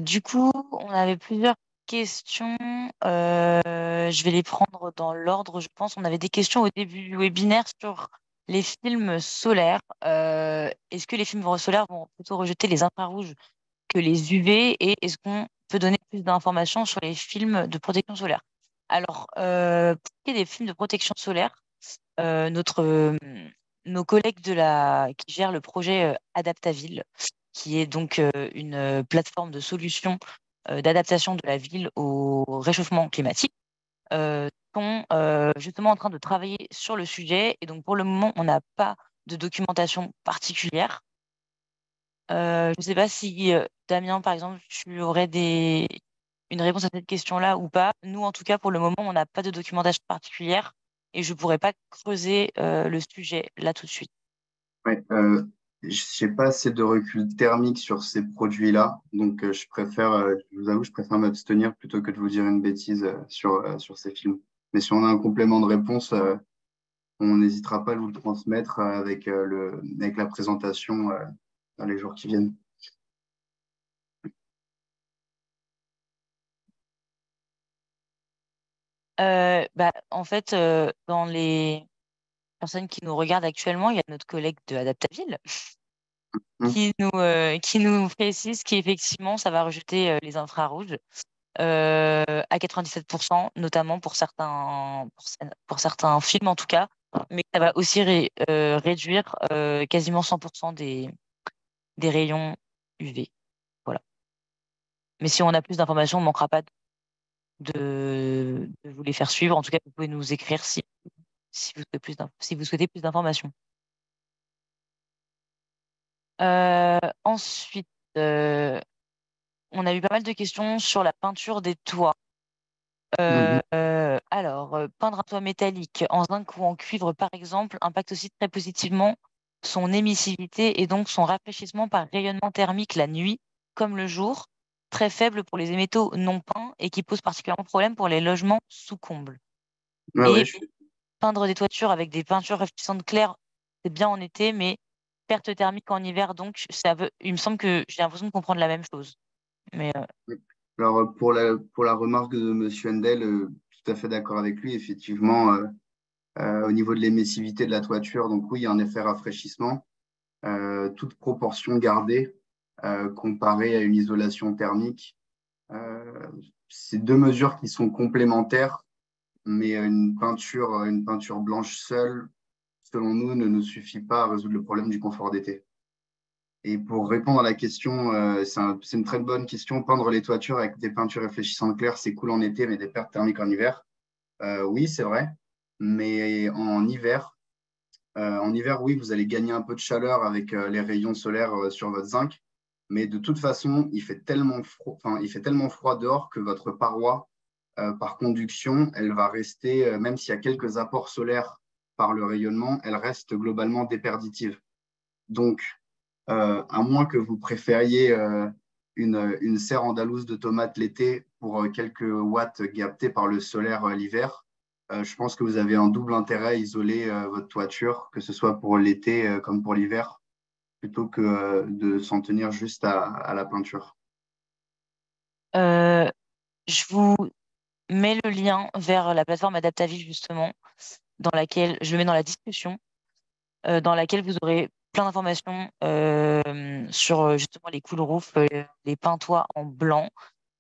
Du coup, on avait plusieurs questions. Je vais les prendre dans l'ordre, je pense. On avait des questions au début du webinaire sur les films solaires. Est-ce que les films solaires vont plutôt rejeter les infrarouges que les UV, et est-ce qu'on peut donner plus d'informations sur les films de protection solaire? Alors, pour ce qui est des films de protection solaire, nos collègues qui gèrent le projet Adaptaville, qui est donc une plateforme de solutions d'adaptation de la ville au réchauffement climatique, sont justement en train de travailler sur le sujet. Et donc, pour le moment, on n'a pas de documentation particulière. Je ne sais pas si, Damien, par exemple, tu aurais une réponse à cette question-là ou pas. Nous, en tout cas, pour le moment, on n'a pas de documentation particulière et je ne pourrais pas creuser le sujet là tout de suite. Ouais, je n'ai pas assez de recul thermique sur ces produits-là, donc je vous avoue, je préfère m'abstenir plutôt que de vous dire une bêtise sur ces films. Mais si on a un complément de réponse, on n'hésitera pas à vous le transmettre avec la présentation dans les jours qui viennent. En fait, dans les personnes qui nous regardent actuellement, il y a notre collègue de Adaptaville qui nous précise qu'effectivement, ça va rejeter les infrarouges à 97%, notamment pour certains films en tout cas, mais ça va aussi réduire quasiment 100% des rayons UV. Voilà. Mais si on a plus d'informations, on ne manquera pas de vous les faire suivre. En tout cas, vous pouvez nous écrire si vous souhaitez plus d'informations. Ensuite, on a eu pas mal de questions sur la peinture des toits. Peindre un toit métallique en zinc ou en cuivre, par exemple, impacte aussi très positivement son émissivité et donc son rafraîchissement par rayonnement thermique la nuit comme le jour, très faible pour les métaux non peints et qui pose particulièrement problème pour les logements sous comble. Ouais, Peindre des toitures avec des peintures réfléchissantes claires, c'est bien en été, mais perte thermique en hiver, donc il me semble que j'ai l'impression de comprendre la même chose. Mais Alors, pour la remarque de M. Handel, tout à fait d'accord avec lui. Effectivement, au niveau de l'émissivité de la toiture, donc oui, il y a un effet rafraîchissement, toute proportion gardée, comparée à une isolation thermique. C'est deux mesures qui sont complémentaires, mais une peinture blanche seule, selon nous, ne nous suffit pas à résoudre le problème du confort d'été. Et pour répondre à la question, c'est une très bonne question. Peindre les toitures avec des peintures réfléchissantes claires, c'est cool en été, mais des pertes thermiques en hiver. Oui, c'est vrai. Mais en hiver, oui, vous allez gagner un peu de chaleur avec les rayons solaires sur votre zinc. Mais de toute façon, il fait tellement froid dehors que votre paroi, par conduction, elle va rester, même s'il y a quelques apports solaires par le rayonnement, elle reste globalement déperditive. Donc, à moins que vous préfériez une serre andalouse de tomates l'été pour quelques watts captés par le solaire l'hiver, je pense que vous avez un double intérêt à isoler votre toiture, que ce soit pour l'été comme pour l'hiver, plutôt que de s'en tenir juste à la peinture. je vous mets le lien vers la plateforme Adaptaville, justement, dans laquelle je le mets dans la discussion, dans laquelle vous aurez plein d'informations sur justement les cool roofs, les peintois en blanc.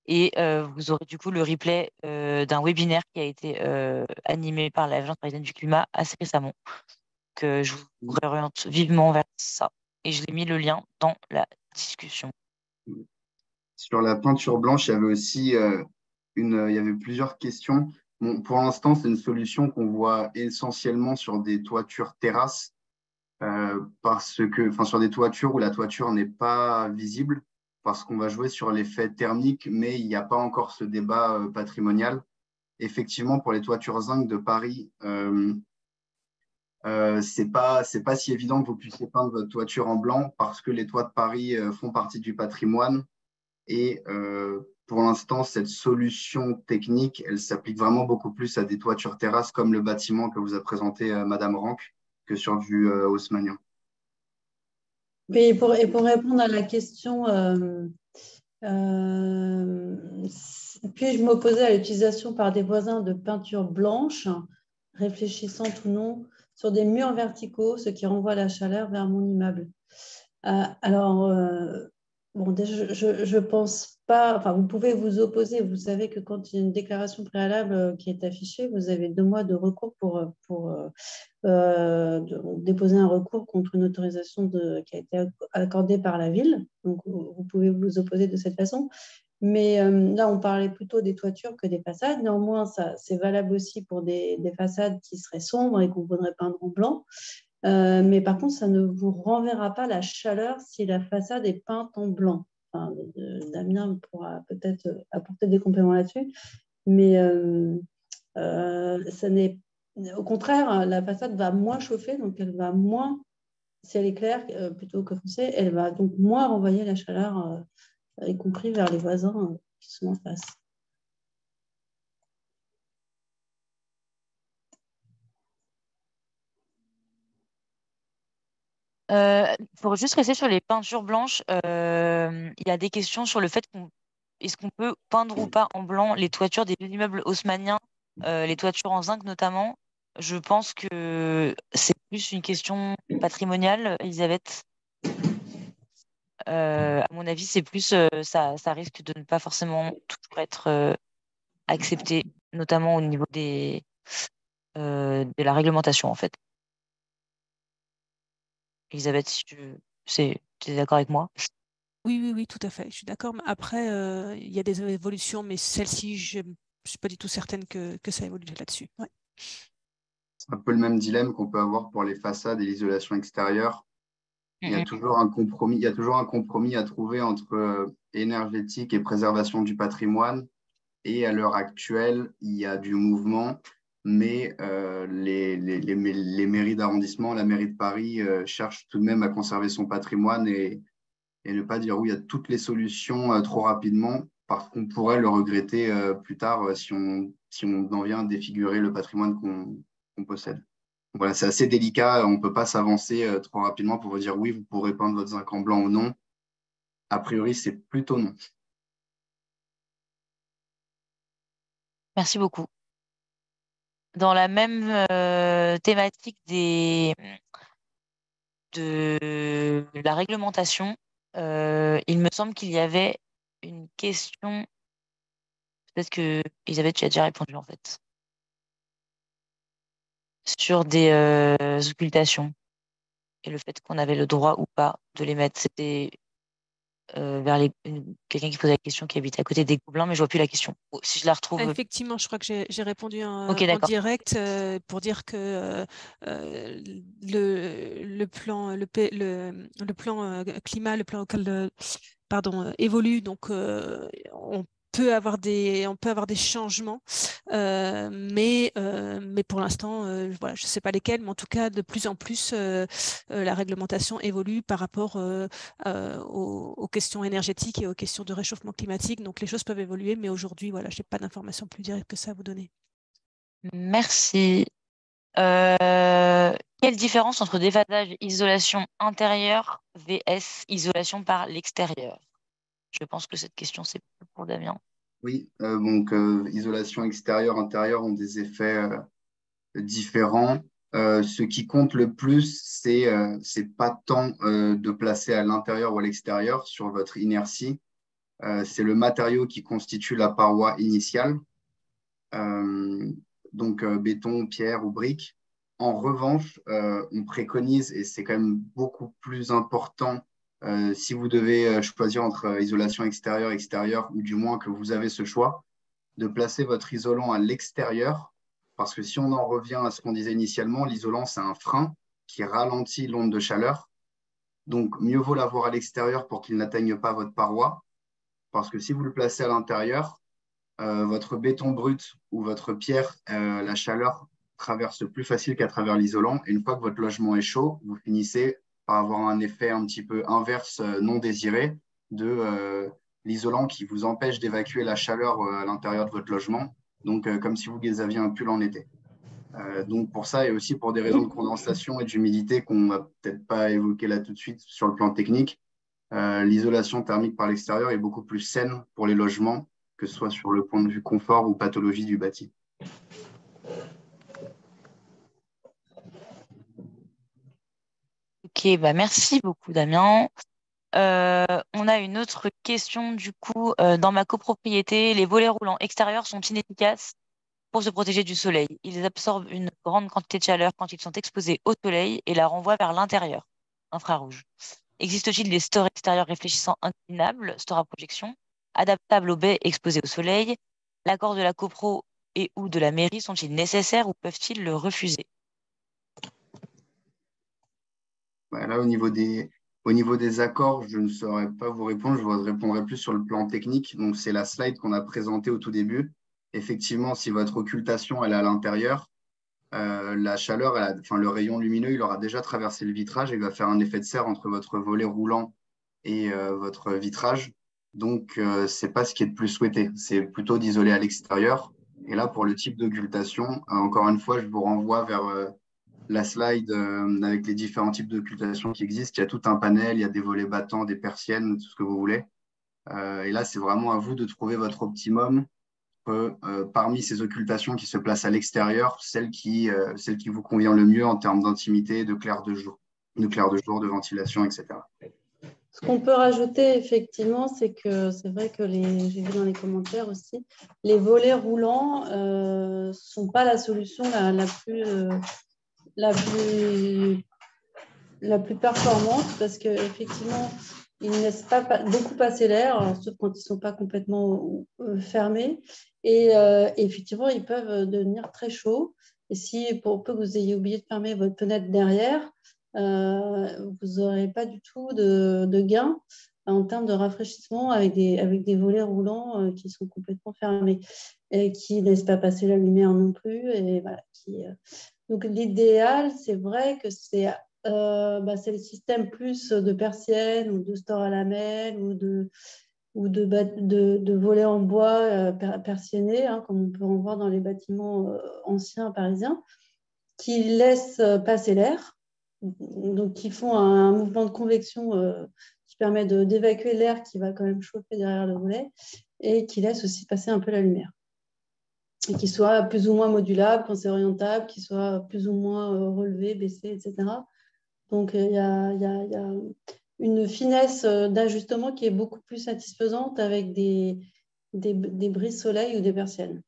Et vous aurez du coup le replay d'un webinaire qui a été animé par l'Agence parisienne du climat assez récemment. Que je vous réoriente vivement vers ça. Et je vous ai mis le lien dans la discussion. Sur la peinture blanche, il y avait aussi il y avait plusieurs questions. Bon, pour l'instant, c'est une solution qu'on voit essentiellement sur des toitures terrasses, sur des toitures où la toiture n'est pas visible, parce qu'on va jouer sur l'effet thermique, mais il n'y a pas encore ce débat patrimonial. Effectivement, pour les toitures zinc de Paris, c'est pas si évident que vous puissiez peindre votre toiture en blanc parce que les toits de Paris font partie du patrimoine. Et pour l'instant, cette solution technique, elle s'applique vraiment beaucoup plus à des toitures terrasses comme le bâtiment que vous a présenté Madame Rank que sur du haussmannien. Et pour répondre à la question, puis-je m'opposer à l'utilisation par des voisins de peinture blanche, réfléchissante ou non, sur des murs verticaux, ce qui renvoie la chaleur vers mon immeuble? Bon, déjà, je pense pas, enfin, vous pouvez vous opposer. Vous savez que quand il y a une déclaration préalable qui est affichée, vous avez 2 mois de recours pour déposer un recours contre une autorisation qui a été accordée par la ville. Donc, vous pouvez vous opposer de cette façon. Mais là, on parlait plutôt des toitures que des façades. Néanmoins, c'est valable aussi pour des façades qui seraient sombres et qu'on voudrait peindre en blanc. Mais par contre, ça ne vous renverra pas la chaleur si la façade est peinte en blanc. Enfin, Damien pourra peut-être apporter des compléments là-dessus. Mais ça n'est... Au contraire, la façade va moins chauffer, donc elle va moins si elle est claire plutôt que foncée, elle va donc moins renvoyer la chaleur, y compris vers les voisins qui sont en face. Pour juste rester sur les peintures blanches, il y a des questions sur le fait est-ce qu'on peut peindre ou pas en blanc les toitures des vieux immeubles haussmanniens, les toitures en zinc notamment. Je pense que c'est plus une question patrimoniale, Elisabeth. À mon avis, c'est plus ça risque de ne pas forcément toujours être accepté, notamment au niveau de la réglementation en fait. Elisabeth, si tu es d'accord avec moi? Oui, tout à fait. Je suis d'accord. Mais après, il y a des évolutions, mais celle-ci, je ne suis pas du tout certaine que ça évolue là-dessus. Ouais. C'est un peu le même dilemme qu'on peut avoir pour les façades et l'isolation extérieure. Il y a toujours un compromis à trouver entre énergétique et préservation du patrimoine. Et à l'heure actuelle, il y a du mouvement, mais les mairies d'arrondissement, la mairie de Paris cherche tout de même à conserver son patrimoine et ne pas dire oui à toutes les solutions trop rapidement, parce qu'on pourrait le regretter plus tard si on en vient à défigurer le patrimoine qu'on possède. Voilà, c'est assez délicat, on ne peut pas s'avancer trop rapidement pour vous dire oui, vous pourrez peindre votre zinc en blanc ou non. A priori, c'est plutôt non. Merci beaucoup. Dans la même thématique de la réglementation, il me semble qu'il y avait une question, peut-être que Elisabeth, tu as déjà répondu en fait, sur des occultations et le fait qu'on avait le droit ou pas de les mettre. C'était vers quelqu'un qui posait la question qui habite à côté des Gobelins, mais je vois plus la question. Oh, si je la retrouve. Effectivement, je crois que j'ai répondu Ok, en d'accord. direct pour dire que le plan, le plan climat, le plan local, pardon, évolue. Donc, on peut avoir des changements, mais pour l'instant, voilà, je ne sais pas lesquels, mais en tout cas, de plus en plus, la réglementation évolue par rapport aux questions énergétiques et aux questions de réchauffement climatique. Donc, les choses peuvent évoluer, mais aujourd'hui, voilà, je n'ai pas d'informations plus directes que ça à vous donner. Merci. Quelle différence entre déphasage isolation intérieure vs isolation par l'extérieur? Je pense que cette question, c'est pour Damien. Oui, donc isolation extérieure, intérieure ont des effets différents. Ce qui compte le plus, c'est pas tant de placer à l'intérieur ou à l'extérieur sur votre inertie. C'est le matériau qui constitue la paroi initiale, euh, donc béton, pierre ou brique. En revanche, on préconise, et c'est quand même beaucoup plus important, si vous devez choisir entre isolation extérieure, ou du moins que vous avez ce choix, de placer votre isolant à l'extérieur, parce que si on en revient à ce qu'on disait initialement, l'isolant, c'est un frein qui ralentit l'onde de chaleur. Donc, mieux vaut l'avoir à l'extérieur pour qu'il n'atteigne pas votre paroi, parce que si vous le placez à l'intérieur, votre béton brut ou votre pierre, la chaleur traverse plus facile qu'à travers l'isolant. Et une fois que votre logement est chaud, vous finissez par avoir un effet un petit peu inverse, non désiré, de l'isolant qui vous empêche d'évacuer la chaleur à l'intérieur de votre logement. Donc, comme si vous aviez un pull en été. Donc, pour ça, et aussi pour des raisons de condensation et d'humidité qu'on ne va peut-être pas évoquer là tout de suite sur le plan technique, l'isolation thermique par l'extérieur est beaucoup plus saine pour les logements, que ce soit sur le point de vue confort ou pathologie du bâti. Ok, bah merci beaucoup, Damien. On a une autre question du coup. Dans ma copropriété, les volets roulants extérieurs sont inefficaces pour se protéger du soleil. Ils absorbent une grande quantité de chaleur quand ils sont exposés au soleil et la renvoient vers l'intérieur, infrarouge. Existe-t-il des stores extérieurs réfléchissants inclinables, stores à projection, adaptables aux baies exposées au soleil? L'accord de la copro et ou de la mairie sont-ils nécessaires ou peuvent-ils le refuser? Là, au niveau des accords, je ne saurais pas vous répondre. Je vous répondrai plus sur le plan technique. Donc, c'est la slide qu'on a présentée au tout début. Effectivement, si votre occultation elle est à l'intérieur, la chaleur, le rayon lumineux, il aura déjà traversé le vitrage et il va faire un effet de serre entre votre volet roulant et votre vitrage. Donc, ce n'est pas ce qui est le plus souhaité. C'est plutôt d'isoler à l'extérieur. Et là, pour le type d'occultation, encore une fois, je vous renvoie vers la slide avec les différents types d'occultation qui existent. Il y a tout un panel, il y a des volets battants, des persiennes, tout ce que vous voulez. Et là, c'est vraiment à vous de trouver votre optimum parmi ces occultations qui se placent à l'extérieur, celle qui vous convient le mieux en termes d'intimité, de clair de jour, de ventilation, etc. Ce qu'on peut rajouter, effectivement, c'est que c'est vrai que j'ai vu dans les commentaires aussi, les volets roulants ne sont pas la solution la plus performante parce qu'effectivement, ils ne laissent pas beaucoup passer l'air, sauf quand ils ne sont pas complètement fermés. Et effectivement, ils peuvent devenir très chauds. Et si, pour peu que vous ayez oublié de fermer votre fenêtre derrière, vous n'aurez pas du tout de gain en termes de rafraîchissement avec des volets roulants qui sont complètement fermés et qui ne laissent pas passer la lumière non plus. Et voilà, donc, l'idéal, c'est vrai que c'est le système plus de persiennes ou de stores à lamelles ou de volets en bois persiennés, hein, comme on peut en voir dans les bâtiments anciens parisiens, qui laissent passer l'air, donc qui font un mouvement de convection qui permet d'évacuer l'air qui va quand même chauffer derrière le volet et qui laisse aussi passer un peu la lumière. Et qui soit plus ou moins modulable quand c'est orientable, qui soit plus ou moins relevé, baissé, etc. Donc, il y a une finesse d'ajustement qui est beaucoup plus satisfaisante avec des brise-soleil ou des persiennes.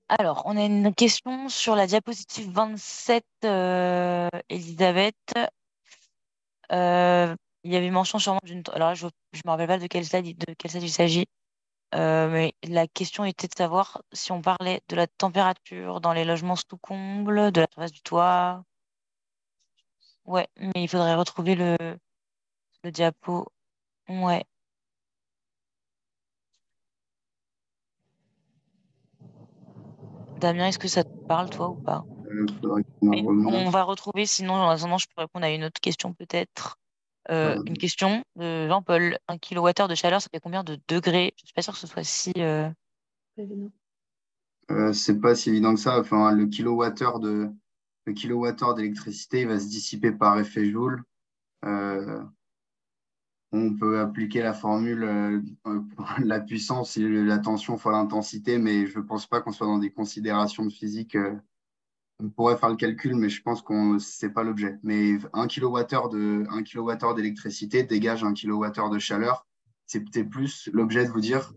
Alors, on a une question sur la diapositive 27, Elisabeth. Il y avait mention sûrement d'une... Alors là, je ne me rappelle pas de quel stade il s'agit. Mais la question était de savoir si on parlait de la température dans les logements sous comble, de la surface du toit. Ouais, mais il faudrait retrouver le diapo. Ouais. Damien, est-ce que ça te parle, toi, ou pas? On va retrouver, sinon, en attendant, je peux répondre à une autre question, peut-être. Une question de Jean-Paul. 1 kWh de chaleur, ça fait combien de degrés? Je ne suis pas sûre que ce soit si... C'est pas si évident que ça. Enfin, le kilowattheure d'électricité, il va se dissiper par effet Joule. On peut appliquer la formule la puissance et la tension fois l'intensité, mais je ne pense pas qu'on soit dans des considérations de physique. On pourrait faire le calcul, mais je pense que ce n'est pas l'objet. Mais 1 kWh d'électricité dégage 1 kWh de chaleur. C'était plus l'objet de vous dire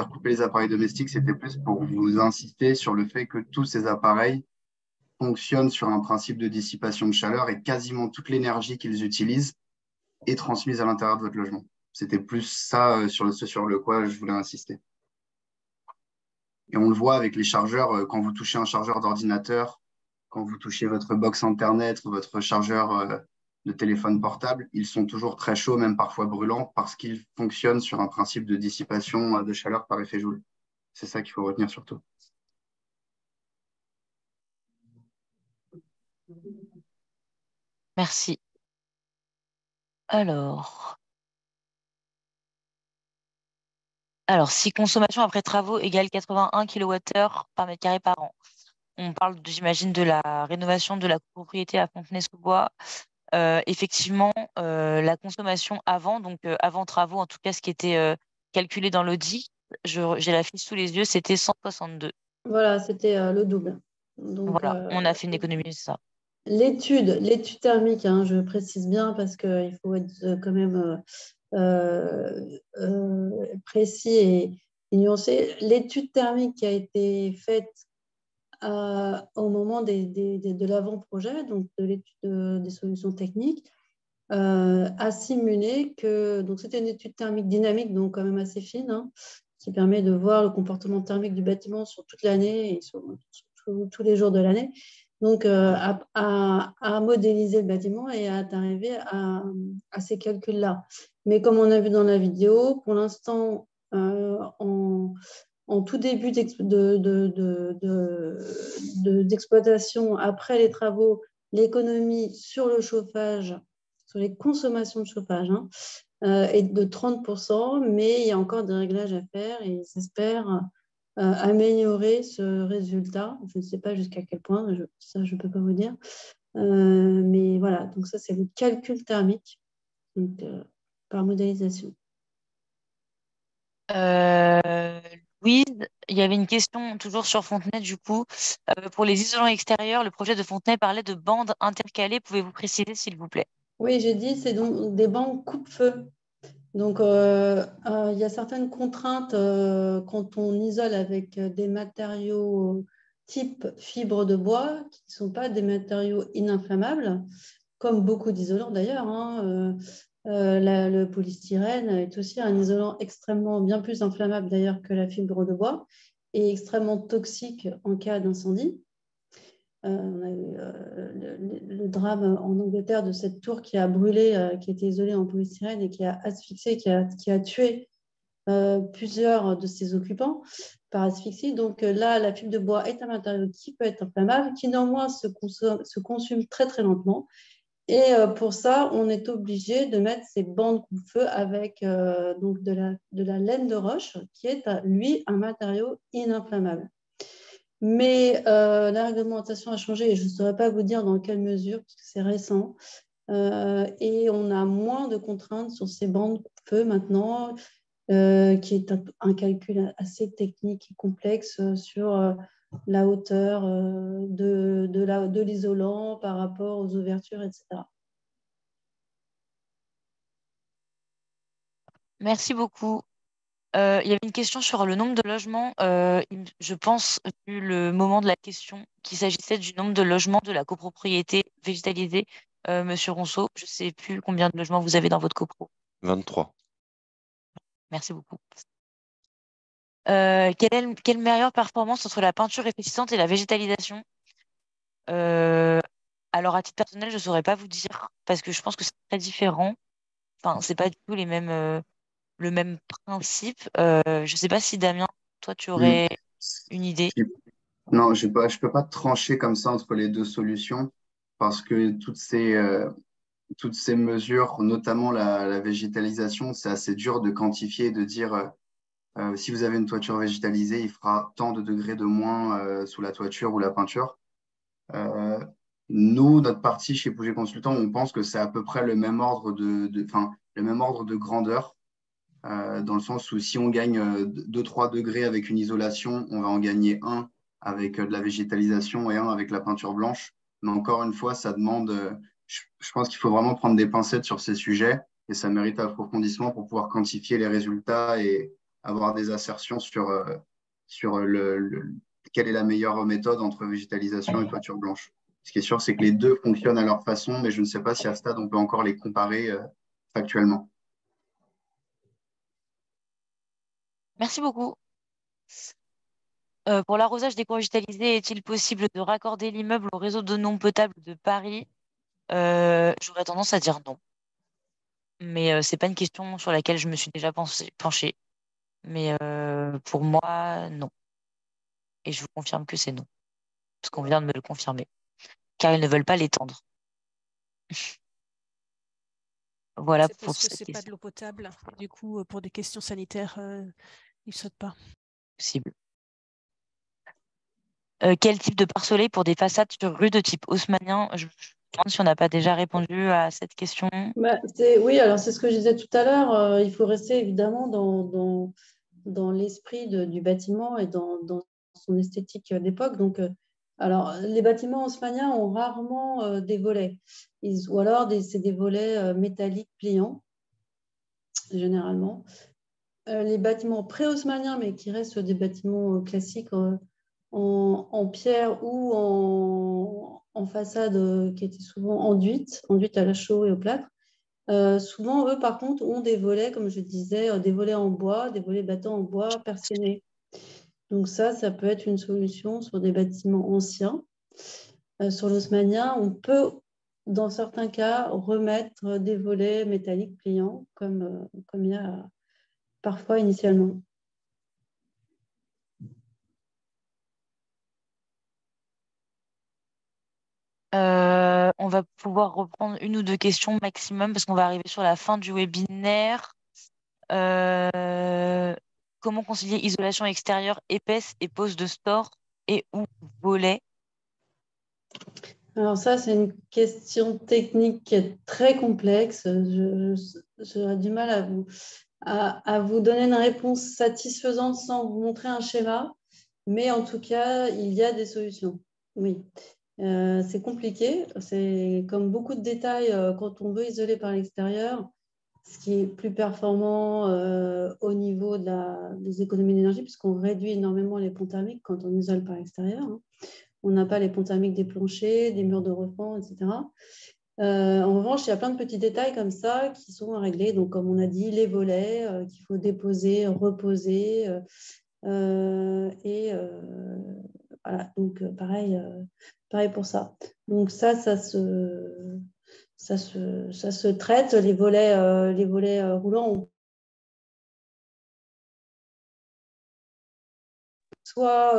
couper les appareils domestiques, c'était plus pour vous insister sur le fait que tous ces appareils fonctionnent sur un principe de dissipation de chaleur et quasiment toute l'énergie qu'ils utilisent est transmise à l'intérieur de votre logement. C'était plus ça sur le quoi je voulais insister. Et on le voit avec les chargeurs, quand vous touchez un chargeur d'ordinateur, quand vous touchez votre box Internet, votre chargeur de téléphone portable, ils sont toujours très chauds, même parfois brûlants, parce qu'ils fonctionnent sur un principe de dissipation de chaleur par effet Joule. C'est ça qu'il faut retenir surtout. Merci. Alors, si consommation après travaux égale 81 kWh par mètre carré par an, on parle, j'imagine, de la rénovation de la propriété à Fontenay-sous-Bois. Effectivement, la consommation avant, donc avant travaux, en tout cas, ce qui était calculé dans l'audit, j'ai la fiche sous les yeux, c'était 162. Voilà, c'était le double. Donc, voilà, on a fait une économie, c'est ça. L'étude thermique, hein, je précise bien parce qu'il faut être quand même précis et nuancé. L'étude thermique qui a été faite au moment de l'avant-projet, donc de l'étude des solutions techniques, a simulé que, donc c'était une étude thermique dynamique, donc quand même assez fine, hein, qui permet de voir le comportement thermique du bâtiment sur toute l'année et sur tous les jours de l'année. donc à modéliser le bâtiment et à arriver à ces calculs-là. Mais comme on a vu dans la vidéo, pour l'instant, en tout début d'exploitation, après les travaux, l'économie sur le chauffage, sur les consommations de chauffage, est de 30%, mais il y a encore des réglages à faire et ils espèrent améliorer ce résultat. Je ne sais pas jusqu'à quel point, ça je ne peux pas vous dire. Mais voilà, donc ça c'est le calcul thermique donc, par modélisation. Louise, il y avait une question toujours sur Fontenay du coup. Pour les isolants extérieurs, le projet de Fontenay parlait de bandes intercalées. Pouvez-vous préciser s'il vous plaît? Oui, j'ai dit, c'est donc des bandes coupe-feu. Donc, il y a certaines contraintes quand on isole avec des matériaux type fibre de bois, qui ne sont pas des matériaux ininflammables, comme beaucoup d'isolants d'ailleurs. Le polystyrène est aussi un isolant extrêmement bien plus inflammable d'ailleurs que la fibre de bois et extrêmement toxique en cas d'incendie. On a eu le drame en Angleterre de cette tour qui a brûlé, qui était isolée en polystyrène et qui a asphyxié, qui a tué plusieurs de ses occupants par asphyxie. Donc là, la fibre de bois est un matériau qui peut être inflammable, qui néanmoins se consume très très lentement. Et pour ça, on est obligé de mettre ces bandes coupe-feu avec donc de la laine de roche, qui est, lui, un matériau ininflammable. Mais la réglementation a changé et je ne saurais pas vous dire dans quelle mesure, parce que c'est récent. Et on a moins de contraintes sur ces bandes coupe-feu maintenant, qui est un calcul assez technique et complexe sur la hauteur de l'isolant par rapport aux ouvertures, etc. Merci beaucoup. Il y avait une question sur le nombre de logements. Je pense, vu le moment de la question, qu'il s'agissait du nombre de logements de la copropriété végétalisée. Monsieur Ronceau, je ne sais plus combien de logements vous avez dans votre copro. 23. Merci beaucoup. Quelle meilleure performance entre la peinture réfléchissante et la végétalisation? Alors, à titre personnel, je ne saurais pas vous dire, parce que je pense que c'est très différent. Enfin, c'est pas du tout le même principe. Je ne sais pas si Damien, toi, tu Hmm. aurais une idée. Non, je peux pas trancher comme ça entre les deux solutions parce que toutes ces mesures, notamment la végétalisation, c'est assez dur de quantifier, de dire si vous avez une toiture végétalisée, il fera tant de degrés de moins sous la toiture ou la peinture. Euh, Nous, notre partie chez Pouget Consultant, on pense que c'est à peu près le même ordre le même ordre de grandeur, dans le sens où si on gagne 2-3 degrés avec une isolation, on va en gagner un avec de la végétalisation et un avec la peinture blanche. Mais encore une fois, ça demande, je pense qu'il faut vraiment prendre des pincettes sur ces sujets et ça mérite approfondissement pour pouvoir quantifier les résultats et avoir des assertions sur quelle est la meilleure méthode entre végétalisation et toiture blanche. Ce qui est sûr, c'est que les deux fonctionnent à leur façon, mais je ne sais pas si à ce stade, on peut encore les comparer factuellement. Merci beaucoup. Pour l'arrosage des cours végétalisés, est-il possible de raccorder l'immeuble au réseau d'eau non potable de Paris? J'aurais tendance à dire non. Mais c'est pas une question sur laquelle je me suis déjà penchée. Mais pour moi, non. Et je vous confirme que c'est non. Parce qu'on vient de me le confirmer. Car ils ne veulent pas l'étendre. Voilà C'est pour parce que cette c'est pas de question l'eau potable. Du coup, pour des questions sanitaires, ils ne sautent pas. possible. Quel type de pare-soleil pour des façades sur rue de type haussmannien? Je me demande si on n'a pas déjà répondu à cette question. Oui, alors c'est ce que je disais tout à l'heure. Il faut rester évidemment dans l'esprit du bâtiment et dans son esthétique d'époque. Donc, alors, les bâtiments haussmanniens ont rarement des volets. Ou alors, c'est des volets métalliques pliants, généralement. Les bâtiments pré-haussmanniens, mais qui restent des bâtiments classiques en pierre ou en façade qui étaient souvent enduites à la chaux et au plâtre. Souvent, eux, par contre, ont des volets, comme je disais, des volets en bois, des volets battants en bois persiennés. Donc ça peut être une solution sur des bâtiments anciens. sur l'haussmannien, on peut, dans certains cas, remettre des volets métalliques pliants, comme il y a parfois initialement. On va pouvoir reprendre une ou deux questions maximum parce qu'on va arriver sur la fin du webinaire. Comment concilier isolation extérieure épaisse et pose de store et ou volet? Alors ça, c'est une question technique qui est très complexe. J'aurais du mal à vous donner une réponse satisfaisante sans vous montrer un schéma, mais en tout cas, il y a des solutions. Oui. C'est compliqué. C'est comme beaucoup de détails quand on veut isoler par l'extérieur. Ce qui est plus performant au niveau des économies d'énergie, puisqu'on réduit énormément les ponts thermiques quand on isole par l'extérieur. Hein. On n'a pas les ponts thermiques des planchers, des murs de refend, etc. En revanche, il y a plein de petits détails comme ça qui sont à régler. Donc, comme on a dit, les volets qu'il faut déposer, reposer. Voilà, donc pareil pour ça. Donc ça se traite. Les volets roulants, soit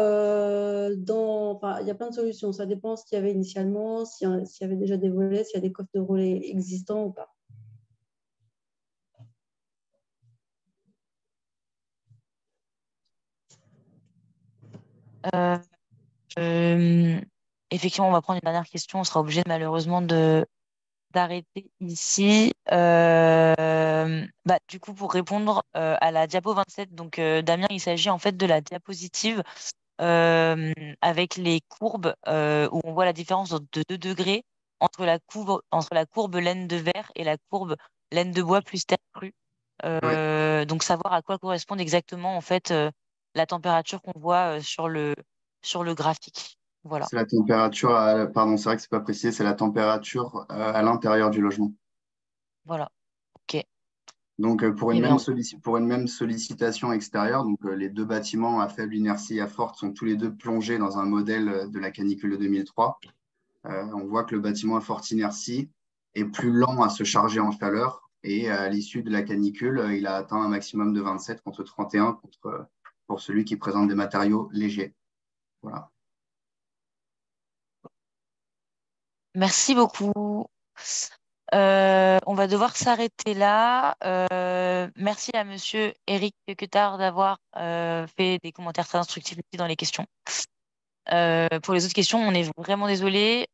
il y a plein de solutions. Ça dépend ce qu'il y avait initialement, s'il y avait déjà des volets, s'il y a des coffres de relais existants ou pas. Effectivement, on va prendre une dernière question. On sera obligé malheureusement d'arrêter ici. Du coup, pour répondre à la diapo 27, donc Damien, il s'agit en fait de la diapositive avec les courbes où on voit la différence de 2 degrés entre la courbe laine de verre et la courbe laine de bois plus terre crue. Donc savoir à quoi correspond exactement en fait la température qu'on voit sur le graphique. Voilà. C'est la température, pardon, c'est vrai que c'est pas précisé, c'est la température à l'intérieur du logement. Voilà. Ok. Donc, pour Eh une bien, même sollicitation extérieure, donc les deux bâtiments à faible inertie et à forte sont tous les deux plongés dans un modèle de la canicule de 2003. On voit que le bâtiment à forte inertie est plus lent à se charger en chaleur et à l'issue de la canicule, il a atteint un maximum de 27 contre 31 pour celui qui présente des matériaux légers. Voilà. merci beaucoup. On va devoir s'arrêter là. Merci à Monsieur Eric Quetard d'avoir fait des commentaires très instructifs aussi dans les questions. Pour les autres questions, on est vraiment désolé.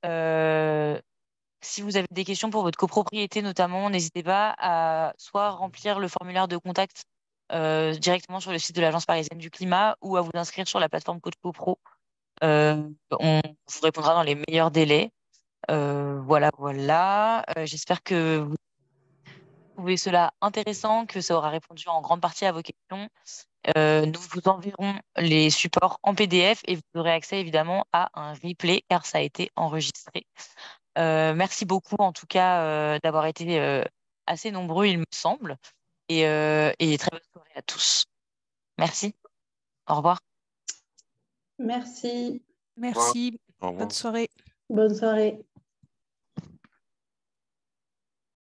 Si vous avez des questions pour votre copropriété notamment, n'hésitez pas à soit remplir le formulaire de contact directement sur le site de l'Agence parisienne du climat ou à vous inscrire sur la plateforme Coach CoPro. On vous répondra dans les meilleurs délais. Voilà, voilà. J'espère que vous trouvez cela intéressant, que ça aura répondu en grande partie à vos questions. Nous vous enverrons les supports en PDF et vous aurez accès évidemment à un replay car ça a été enregistré. Merci beaucoup en tout cas d'avoir été assez nombreux, il me semble. Et très bonne soirée à tous. Merci. Au revoir. Merci. Merci. Au revoir. Bonne soirée. Bonne soirée.